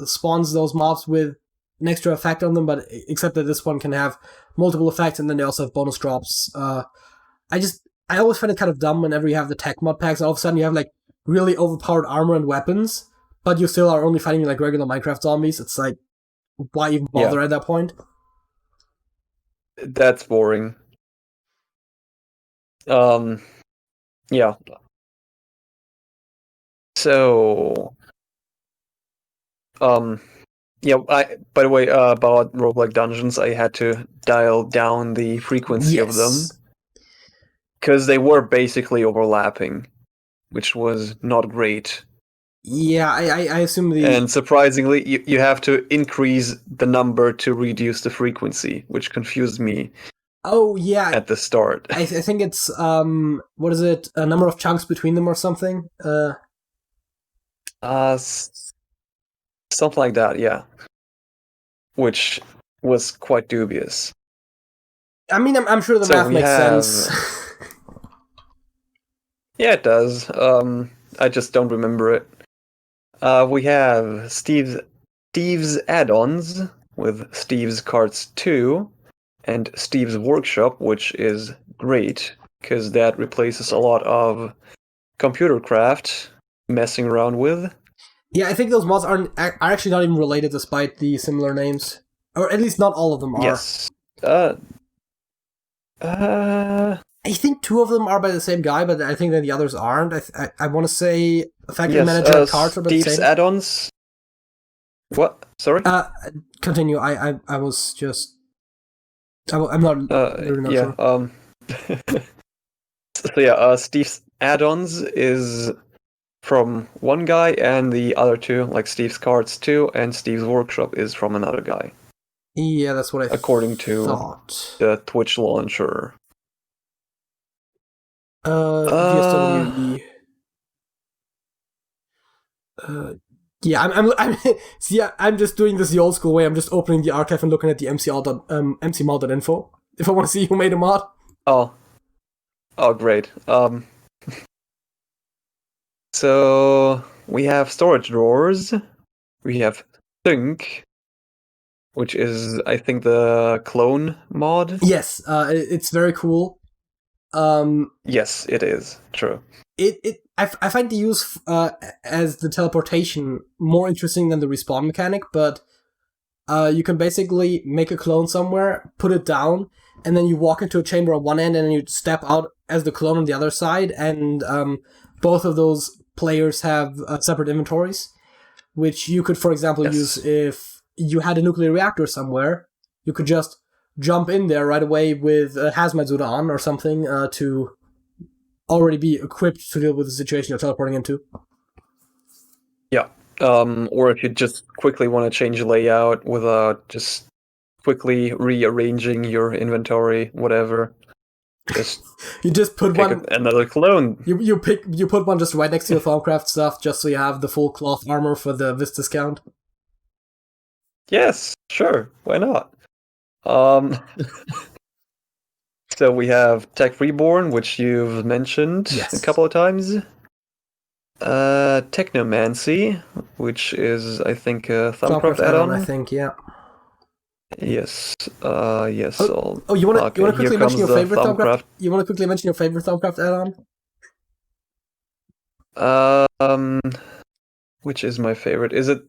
spawns those mobs with an extra effect on them, but except that this one can have multiple effects, and then they also have bonus drops. I always find it kind of dumb whenever you have the tech mod packs, and all of a sudden you have like really overpowered armor and weapons, but you still are only fighting like regular Minecraft zombies. It's like, why even bother at that point? That's boring. Yeah. So, yeah. By the way, about roguelike dungeons, I had to dial down the frequency of them because they were basically overlapping, which was not great. Yeah, I assume And surprisingly, you have to increase the number to reduce the frequency, which confused me. Oh, yeah. At the start. I think it's, what is it? A number of chunks between them or something? Something like that, yeah. Which was quite dubious. I mean, I'm sure the math makes sense. Yeah, it does. I just don't remember it. We have Steve's Steve's add-ons with Steve's Cards 2 and Steve's Workshop, which is great because that replaces a lot of computer craft messing around with. Yeah, I think those mods are actually not even related despite the similar names. Or at least not all of them are. Yes. I think 2 of them are by the same guy, but I think that the others aren't. I want to say Factory Manager and Cards are by the same. Steve's add-ons. What? Sorry? Continue. I was just... I'm not really not sure. So Steve's add-ons is from one guy, and the other 2, like Steve's Cards 2 and Steve's Workshop, is from another guy. Yeah, that's what I according to thought. The Twitch launcher. VSWE. Yeah, I'm just doing this the old school way. I'm just opening the archive and looking at the mcmod.info if I want to see who made a mod. Oh, great. So we have storage drawers. We have Sync, which is, I think, the clone mod. Yes, it's very cool. Yes, it is. True. I find the use as the teleportation more interesting than the respawn mechanic, but you can basically make a clone somewhere, put it down, and then you walk into a chamber on one end, and then you step out as the clone on the other side, and both of those players have separate inventories, which you could, for example, use if you had a nuclear reactor somewhere. You could just jump in there right away with a hazmat suit on or something to already be equipped to deal with the situation you're teleporting into. Yeah. Or if you just quickly want to change layout without just quickly rearranging your inventory, whatever. Just you just put one another clone. You put one just right next to your Thaumcraft stuff, just so you have the full cloth armor for the Vis discount. Yes, sure, why not? So we have Tech Reborn, which you've mentioned a couple of times. Technomancy, which is, I think, a Thaumcraft add-on. I think, yeah. Yes. Yes. You want to quickly mention your favorite Thaumcraft? You want to quickly mention your favorite Thaumcraft add-on? Which is my favorite? Is it?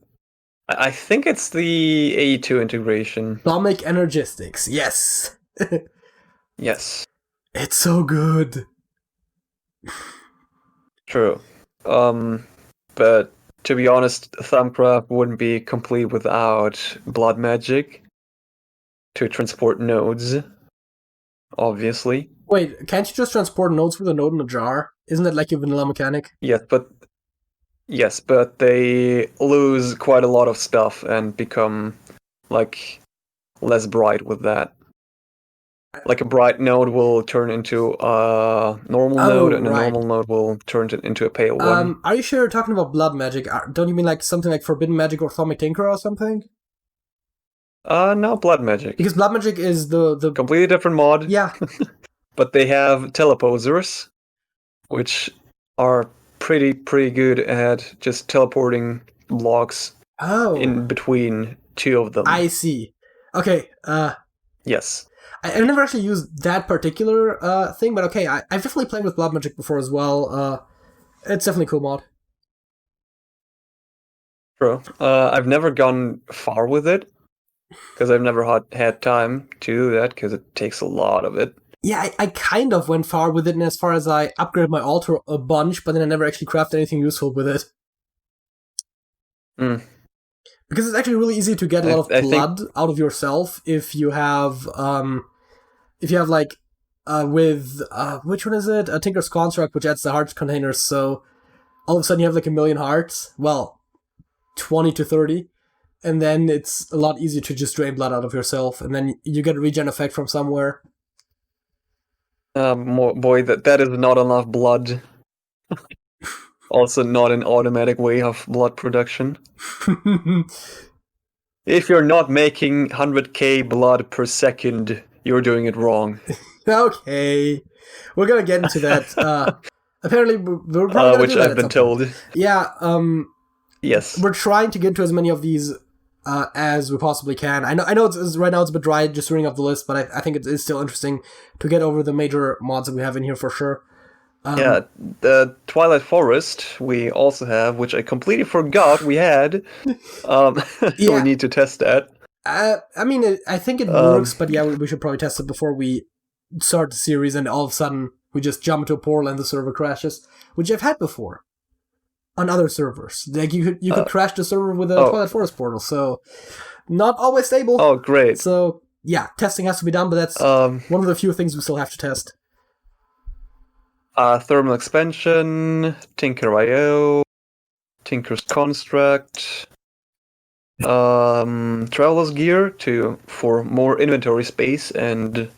I think it's the AE2 integration. Atomic Energistics. Yes. Yes. It's so good. True. But to be honest, Thaumcraft wouldn't be complete without blood magic to transport nodes, obviously. Wait, can't you just transport nodes with a node in a jar? Isn't that like a vanilla mechanic? Yes, but they lose quite a lot of stuff and become, like, less bright with that. Like a bright node will turn into a normal node, and a normal node will turn it into a pale one. Are you sure you're talking about blood magic? Don't you mean like something like Forbidden Magic or Atomic Tinker or something? No, blood magic. Because blood magic is the completely different mod. Yeah. But they have teleposers, which are pretty good at just teleporting blocks in between 2 of them. I see. Okay. Yes. I've never actually used that particular thing, but okay, I've definitely played with blood magic before as well. It's definitely a cool mod. True. I've never gone far with it, because I've never had time to do that, because it takes a lot of it. Yeah, I kind of went far with it, and as far as I upgraded my altar a bunch, but then I never actually crafted anything useful with it. Because it's actually really easy to get a lot of blood out of yourself if you have like with which one is it? Tinker's Construct, which adds the hearts containers, so all of a sudden you have like 1,000,000 hearts. Well, 20 to 30. And then it's a lot easier to just drain blood out of yourself, and then you get a regen effect from somewhere. Boy, that is not enough blood. Also not an automatic way of blood production. If you're not making 100k blood per second, you're doing it wrong. Okay. We're gonna get into that. Apparently, we're probably which I've been told. Yeah, yes. We're trying to get to as many of these as we possibly can. I know it's right now it's a bit dry just reading off the list, but I think it is still interesting to get over the major mods that we have in here for sure. The Twilight Forest we also have, which I completely forgot we had. We need to test that. I mean, I think it works, but yeah, we should probably test it before we start the series and all of a sudden we just jump into a portal and the server crashes, which I've had before on other servers. Like you could crash the server with a Twilight Forest portal, so not always stable. Oh, great. So yeah, testing has to be done, but that's one of the few things we still have to test. Thermal expansion, Tinker.io, Tinker's Construct, Traveler's Gear for more inventory space, and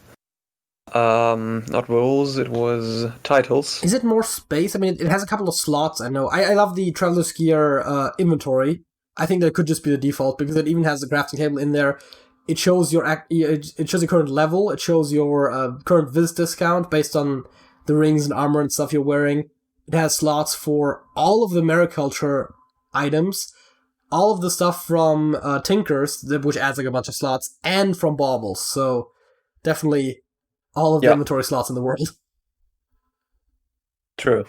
not roles, it was titles. Is it more space? I mean, it has a couple of slots, I know. I love the Traveler's Gear inventory. I think that could just be the default, because it even has a crafting table in there. It shows your current level, it shows your current visit discount based on the rings and armor and stuff you're wearing. It has slots for all of the mariculture items, all of the stuff from Tinkers, which adds like a bunch of slots, and from Baubles. So definitely all of the inventory slots in the world. True.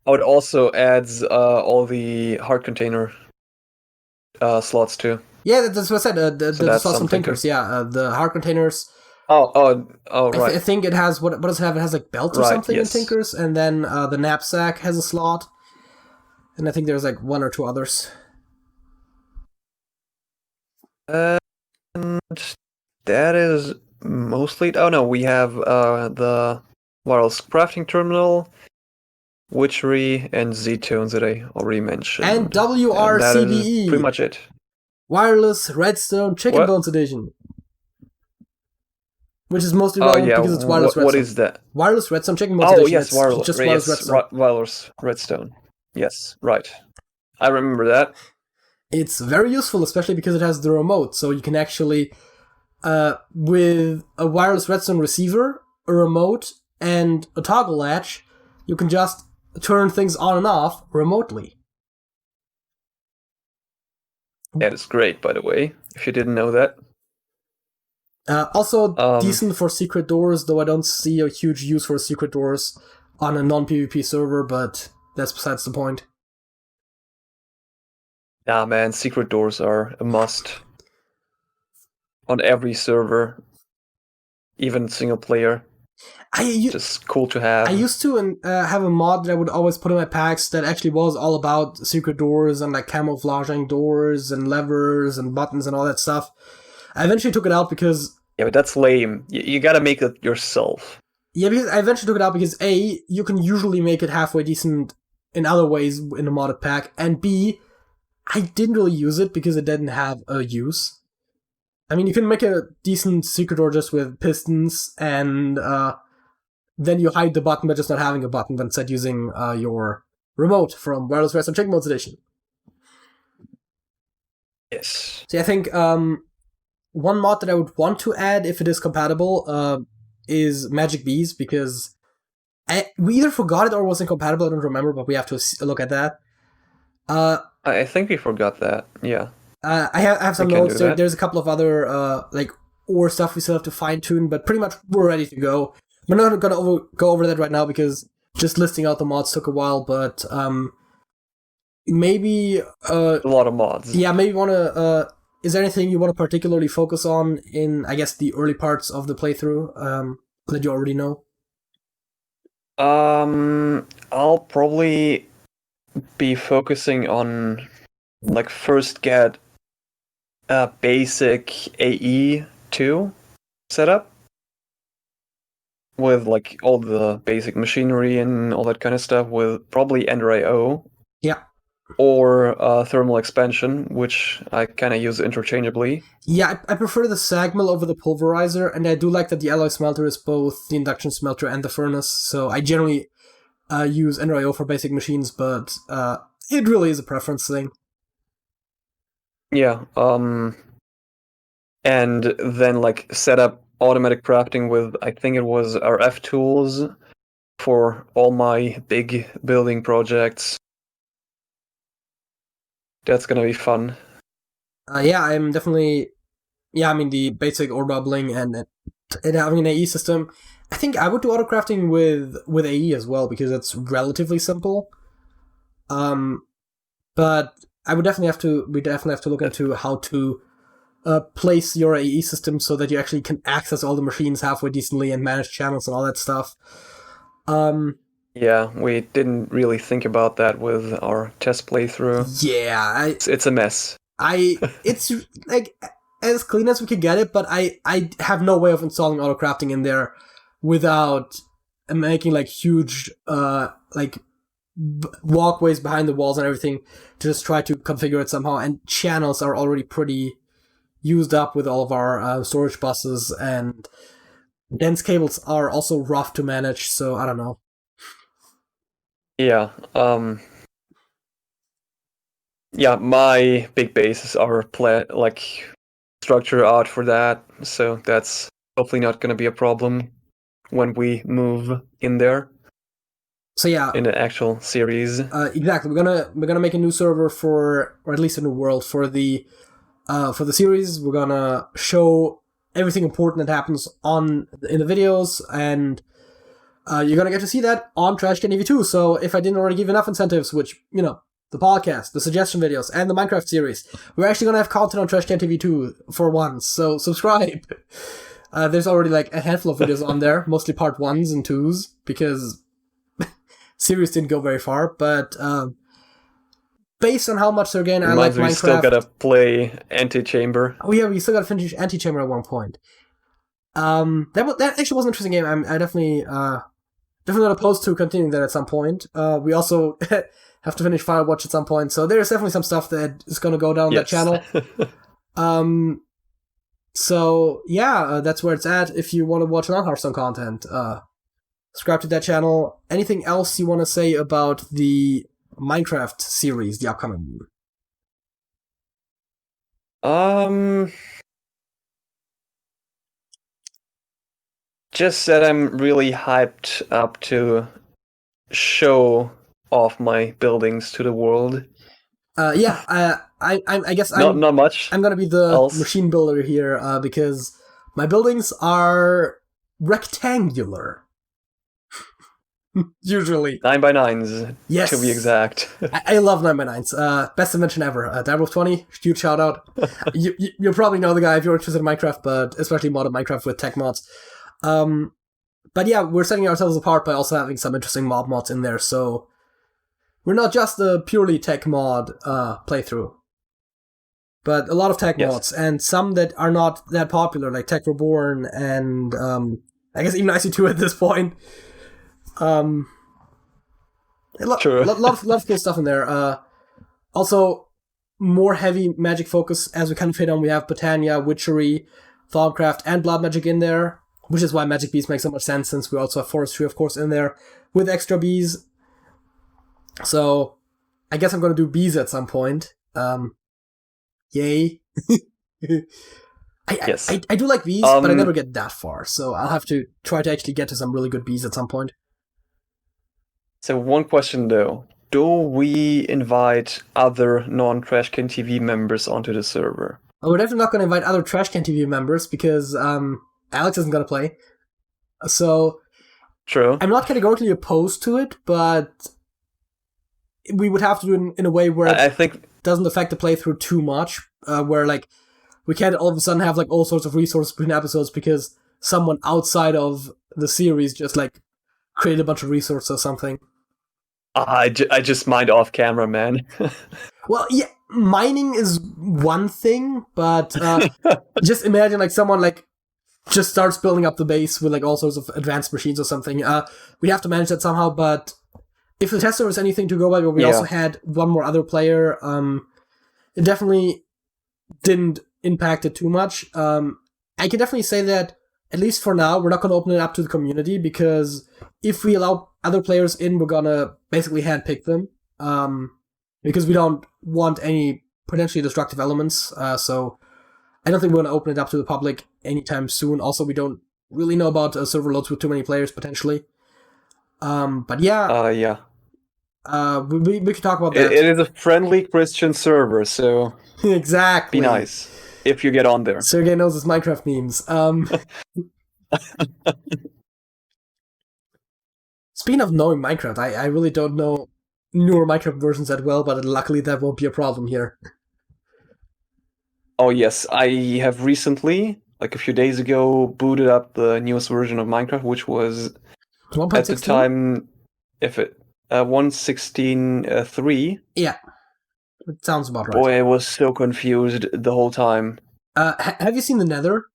It also adds all the heart container slots too. Yeah, that's what I said. The slots from Tinkers. The heart containers. Oh, right. I think it has, what does it have? It has like belt or something in Tinkers, and then the knapsack has a slot, and I think there's like one or two others. And that is mostly... Oh no, we have the wireless crafting terminal, Witchery, and Z-Tones that I already mentioned. And WRCBE. That is pretty much it. Wireless Redstone Chicken Bones Edition. Which is mostly relevant because it's wireless redstone. What is that? Wireless redstone chicken bones edition. Yes, wireless redstone. Wireless redstone. Yes, right. I remember that. It's very useful, especially because it has the remote, so you can actually, with a wireless redstone receiver, a remote, and a toggle latch, you can just turn things on and off remotely. That is great, by the way, if you didn't know that. Also decent for secret doors, though I don't see a huge use for secret doors on a non-PvP server, but that's besides the point. Yeah, man, secret doors are a must on every server, even single player. Just cool to have. I used to have a mod that I would always put in my packs that actually was all about secret doors and like camouflaging doors and levers and buttons and all that stuff. I eventually took it out because... Yeah, but that's lame. You gotta make it yourself. Yeah, because I eventually took it out because A, you can usually make it halfway decent in other ways in a modded pack, and B, I didn't really use it because it didn't have a use. I mean, you can make a decent secret door just with pistons, and then you hide the button by just not having a button, but instead using your remote from Wireless Redstone Chicken Bones Edition. Yes. So I think... one mod that I would want to add, if it is compatible, is Magic Bees, because we either forgot it or was incompatible, I don't remember, but we have to look at that. I think we forgot that, yeah. I have some notes. There's a couple of other ore stuff we still have to fine-tune, but pretty much we're ready to go. We're not going to go over that right now, because just listing out the mods took a while, but maybe... a lot of mods. Yeah, maybe want to... is there anything you want to particularly focus on in, I guess, the early parts of the playthrough that you already know? I'll probably be focusing on, like, first get a basic AE2 setup with, like, all the basic machinery and all that kind of stuff with probably Ender.io. Yeah. Or thermal expansion, which I kind of use interchangeably. Yeah, I prefer the sag mill over the pulverizer, and I do like that the alloy smelter is both the induction smelter and the furnace, so I generally use Ender.io for basic machines, but it really is a preference thing. Yeah, and then like set up automatic crafting with, I think it was RF tools for all my big building projects. That's gonna be fun. I'm definitely... Yeah, I mean, the basic ore bubbling and having an AE system. I think I would do auto-crafting with AE as well, because it's relatively simple. But I would we definitely have to look into how to place your AE system so that you actually can access all the machines halfway decently and manage channels and all that stuff. Yeah, we didn't really think about that with our test playthrough. Yeah, it's a mess. It's like as clean as we could get it, but I have no way of installing auto-crafting in there without making like huge walkways behind the walls and everything to just try to configure it somehow. And channels are already pretty used up with all of our storage buses, and dense cables are also rough to manage, so I don't know. Yeah, my big bases are structure out for that, so that's hopefully not going to be a problem when we move in there. So yeah, in the actual series. Exactly, we're gonna make a new server or at least a new world for the series. We're gonna show everything important that happens in the videos, and you're gonna get to see that on TrashcanTV too. So if I didn't already give enough incentives, which, the podcast, the suggestion videos, and the Minecraft series, we're actually gonna have content on TrashcanTV too for once. So subscribe. There's already like a handful of videos on there, mostly part 1s and 2s, because series didn't go very far, but based on how much Sergej and I like Minecraft... We still gotta play Antechamber. Oh yeah, we still gotta finish Antechamber at one point. That actually was an interesting game. I definitely not opposed to continuing that at some point. We also have to finish Firewatch at some point, so there's definitely some stuff that is gonna go down that channel. So yeah, that's where it's at. If you want to watch non-Hearthstone content, subscribe to that channel. Anything else you want to say about the Minecraft series, the upcoming one? Just that I'm really hyped up to show off my buildings to the world. I guess not much. I'm gonna be the machine builder here, because my buildings are rectangular. Usually 9x9s, yes, to be exact. I love 9x9s. Best invention ever. Dabble20, huge shout out. You'll probably know the guy if you're interested in Minecraft, but especially modded Minecraft with tech mods. But yeah, we're setting ourselves apart by also having some interesting mods in there, so we're not just a purely tech mod playthrough, but a lot of tech mods, and some that are not that popular, like Tech Reborn and I guess even IC2 at this point. A lot of cool stuff in there. Also, more heavy magic focus as we kind of hit on. We have Botania, Witchery, Thaumcraft, and Blood Magic in there, which is why Magic Bees make so much sense, since we also have Forestry, of course, in there with extra bees. So, I guess I'm going to do bees at some point. Yay. I do like bees, but I never get that far, so I'll have to try to actually get to some really good bees at some point. So one question though, do we invite other non-TrashcanTV members onto the server? We're definitely not going to invite other TrashcanTV members because Alex isn't going to play. So true. I'm not categorically opposed to it, but we would have to do it in a way where I think doesn't affect the playthrough too much, where like we can't all of a sudden have like all sorts of resources between episodes because someone outside of the series just like create a bunch of resources or something. I just mined off camera, man. Well, yeah, mining is one thing, but just imagine like someone like just starts building up the base with like all sorts of advanced machines or something. We have to manage that somehow, but if the test server is anything to go by, we also had one more other player, it definitely didn't impact it too much. I can definitely say that, at least for now, we're not going to open it up to the community, because if we allow other players in, we're going to basically handpick them, because we don't want any potentially destructive elements, so I don't think we're going to open it up to the public anytime soon. Also, we don't really know about server loads with too many players, potentially. But yeah. We could talk about that. It is a friendly Christian server, so exactly. Be nice if you get on there. Sergej knows his Minecraft memes. Speaking of knowing Minecraft, I really don't know newer Minecraft versions that well, but luckily that won't be a problem here. Oh yes, I have recently, like a few days ago, booted up the newest version of Minecraft, which was 1.16? at the time, 1.16.3. Yeah, it sounds about right. Boy, I was so confused the whole time. Have you seen the Nether?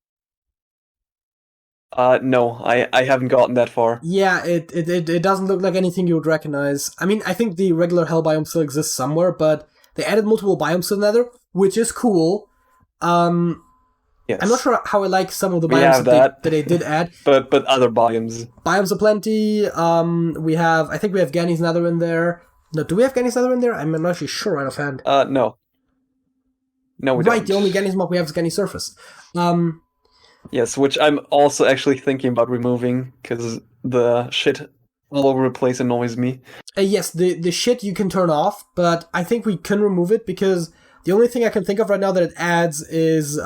No, I haven't gotten that far. Yeah, it doesn't look like anything you would recognize. I mean, I think the regular hell biome still exists somewhere, but they added multiple biomes to the Nether, which is cool. Yes. I'm not sure how I like some of the biomes that they did add. but other biomes. Biomes aplenty. I think we have Ganny's Nether in there. No, do we have Ganny's Nether in there? I'm not actually sure right offhand. No. No, we don't. Right, the only Ganny's mob we have is Ganny's Surface. Yes, which I'm also actually thinking about removing, because the shit all over the place annoys me. Yes, the shit you can turn off, but I think we can remove it, because the only thing I can think of right now that it adds is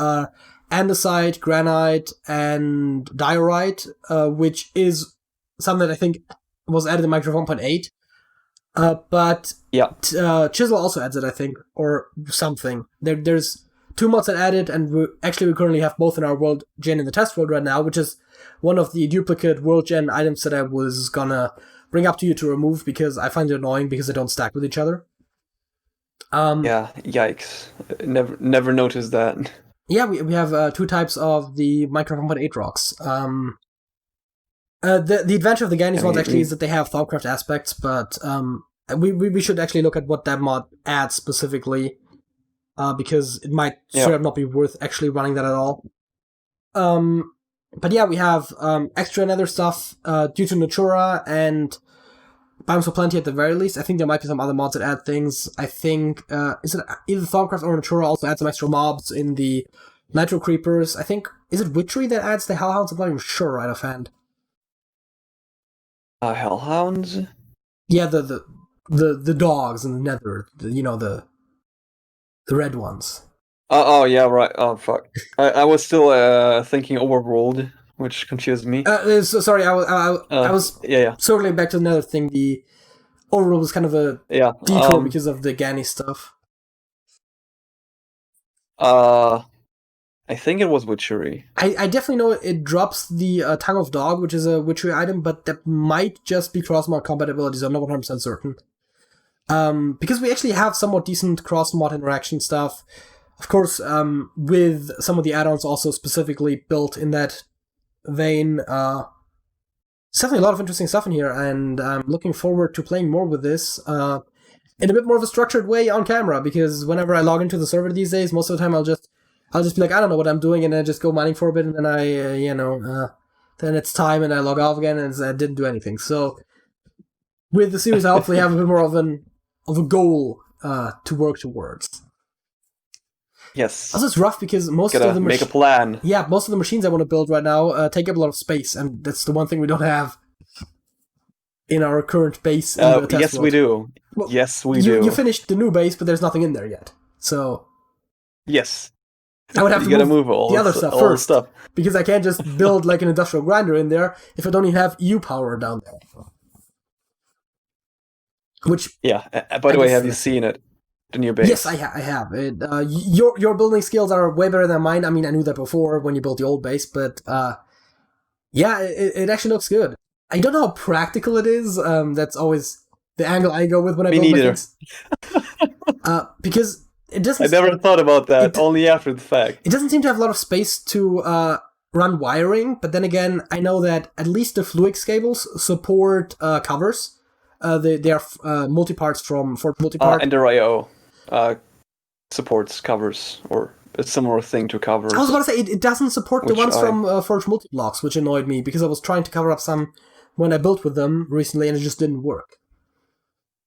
andesite, granite, and diorite, which is something that I think was added in Minecraft 1.8. But yeah, Chisel also adds it, I think, or something. There's 2 mods that added, and we currently have both in our world gen in the test world right now, which is one of the duplicate world gen items that I was gonna bring up to you to remove, because I find it annoying because they don't stack with each other. Yeah, yikes. Never noticed that. Yeah, we have 2 types of the Minecraft 1.8 rocks. The advantage of the Ganny's mods actually is that they have Thaumcraft aspects, but we should actually look at what that mod adds specifically, because it might sort of not be worth actually running that at all. But yeah, we have extra nether stuff due to Natura and Biomes for Plenty at the very least. I think there might be some other mods that add things. I think is it either Thaumcraft or Natura also adds some extra mobs in the Nitro Creepers. I think, is it Witchery that adds the Hellhounds? I'm not even sure right offhand. Hellhounds? Yeah, the dogs in the Nether, the red ones. Oh yeah, right. Oh fuck. I was still thinking Overworld, which confused me. Sorry, I was circling back to another thing. The Overworld was kind of a detour because of the Ganny stuff. I think it was Witchery. I definitely know it drops the Tongue of Dog, which is a Witchery item, but that might just be cross-mod compatibility, so I'm not 100% certain. Because we actually have somewhat decent cross-mod interaction stuff. Of course, with some of the add-ons also specifically built in that vein. There's definitely a lot of interesting stuff in here, and I'm looking forward to playing more with this in a bit more of a structured way on camera, because whenever I log into the server these days, most of the time I'll just be like, I don't know what I'm doing, and then I just go mining for a bit, and then then it's time, and I log off again, and I didn't do anything. So with the series, I hopefully have a bit more of a goal to work towards. Yes. Also, it's rough because most of the make a plan. Yeah, most of the machines I want to build right now take up a lot of space, and that's the one thing we don't have in our current base. Yes, we do. Well, yes, we do. You finished the new base, but there's nothing in there yet. So yes, I would have to move all the other stuff first, because I can't just build like an industrial grinder in there if I don't even have EU power down there. Which by the way, have you seen it? The new base. Yes, I have. Your building skills are way better than mine. I mean, I knew that before when you built the old base, but it actually looks good. I don't know how practical it is. That's always the angle I go with when I build my things. Because it doesn't. I never thought about that. Only after the fact. It doesn't seem to have a lot of space to run wiring, but then again, I know that at least the Fluix cables support covers. They are multi-parts from Forge Multipart. And their I/O supports covers, or a similar thing to covers. I was about to say, it doesn't support the ones from Forge Multiblocks, which annoyed me, because I was trying to cover up some when I built with them recently, and it just didn't work.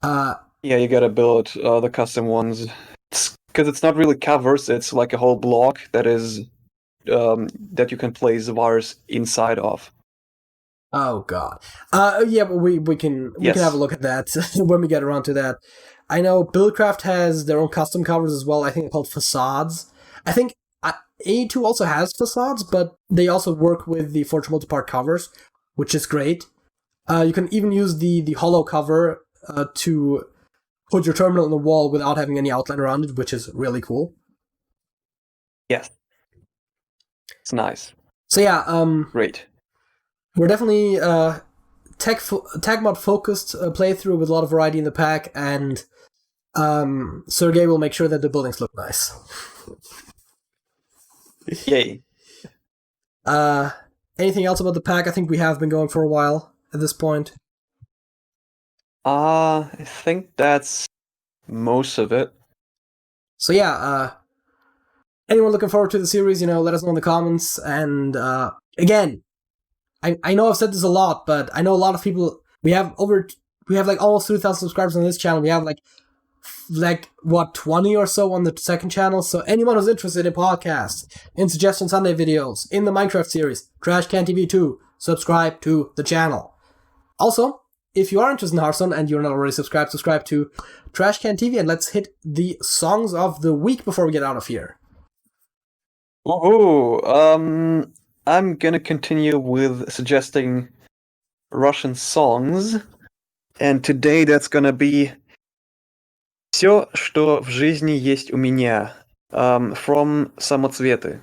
You gotta build the custom ones. Because it's not really covers, it's like a whole block that is that you can place the wires inside of. Oh god. Yeah, but we can have a look at that when we get around to that. I know Buildcraft has their own custom covers as well. I think they're called Facades. I think A2 also has Facades, but they also work with the Forge Multipart covers, which is great. You can even use the hollow cover to put your terminal on the wall without having any outline around it, which is really cool. Yes. It's nice. So yeah, great. We're definitely tag mod focused playthrough with a lot of variety in the pack, and Sergej will make sure that the buildings look nice. Yay. Anything else about the pack? I think we have been going for a while at this point. I think that's most of it. So yeah, anyone looking forward to the series, let us know in the comments. And again, I know I've said this a lot, but I know a lot of people. We have like almost 3,000 subscribers on this channel. We have like what 20 or so on the second channel. So anyone who's interested in podcasts, in Suggestion Sunday videos, in the Minecraft series, TrashcanTV 2, subscribe to the channel. Also, if you are interested in Hearthstone and you're not already subscribed, subscribe to TrashcanTV, and let's hit the songs of the week before we get out of here. I'm gonna continue with suggesting Russian songs, and today that's gonna be «Всё, что в жизни есть у меня» from Самоцветы.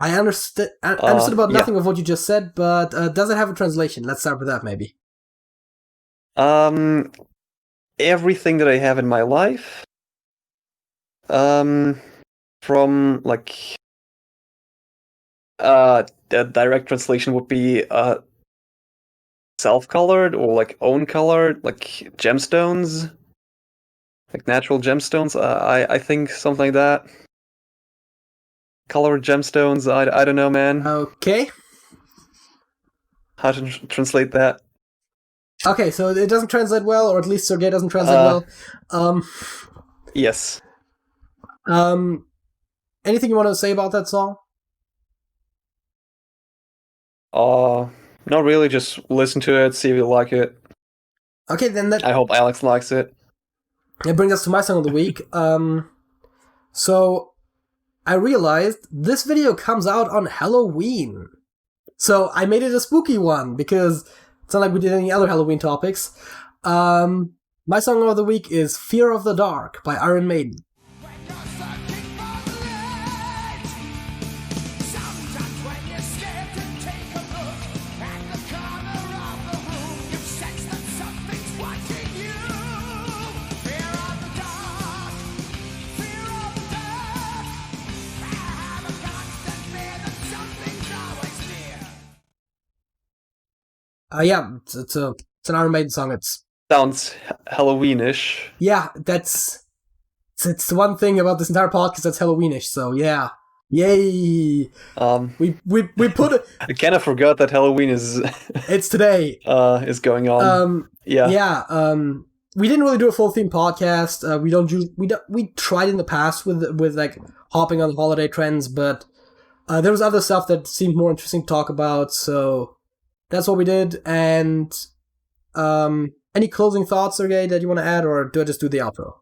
I understood about nothing of what you just said, but does it have a translation? Let's start with that, maybe. Everything that I have in my life. From the direct translation would be self-colored or own colored, gemstones, natural gemstones. I think something like that. Colored gemstones. I don't know, man. Okay. How to translate that? Okay, so it doesn't translate well, or at least Sergej doesn't translate well. Yes. Anything you want to say about that song? Not really. Just listen to it, see if you like it. Okay, then I hope Alex likes it. It brings us to my song of the week. So I realized this video comes out on Halloween. So I made it a spooky one, because it's not like we did any other Halloween topics. My song of the week is Fear of the Dark by Iron Maiden. Yeah, it's an Iron Maiden song. It sounds Halloweenish. Yeah, it's the one thing about this entire podcast that's Halloweenish. So yeah, yay! We put it. I kind of forgot that Halloween is. It's today. Is going on. Yeah. Yeah. We didn't really do a full theme podcast. We tried in the past with hopping on holiday trends, but there was other stuff that seemed more interesting to talk about. So that's what we did. And any closing thoughts, Sergej, that you want to add, or do I just do the outro?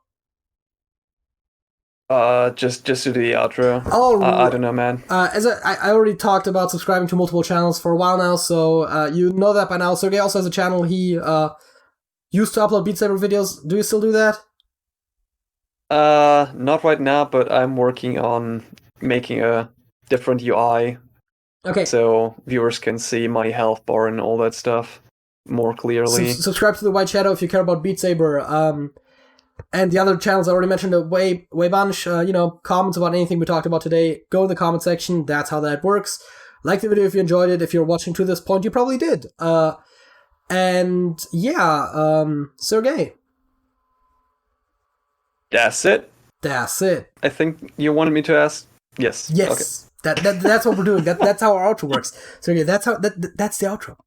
Just do the outro. Oh, I don't know, man. As I already talked about subscribing to multiple channels for a while now, so you know that by now. Sergej also has a channel. He used to upload Beat Saber videos. Do you still do that? Not right now, but I'm working on making a different UI. Okay. So viewers can see my health bar and all that stuff more clearly. Subscribe to the White Shadow if you care about Beat Saber. And the other channels I already mentioned, way bunch. Comments about anything we talked about today, go in the comment section. That's how that works. Like the video if you enjoyed it. If you're watching to this point, you probably did. And yeah, Sergej. That's it. That's it. I think you wanted me to ask. Yes. Yes. Okay. That's what we're doing. That's how our outro works. So yeah, that's the outro.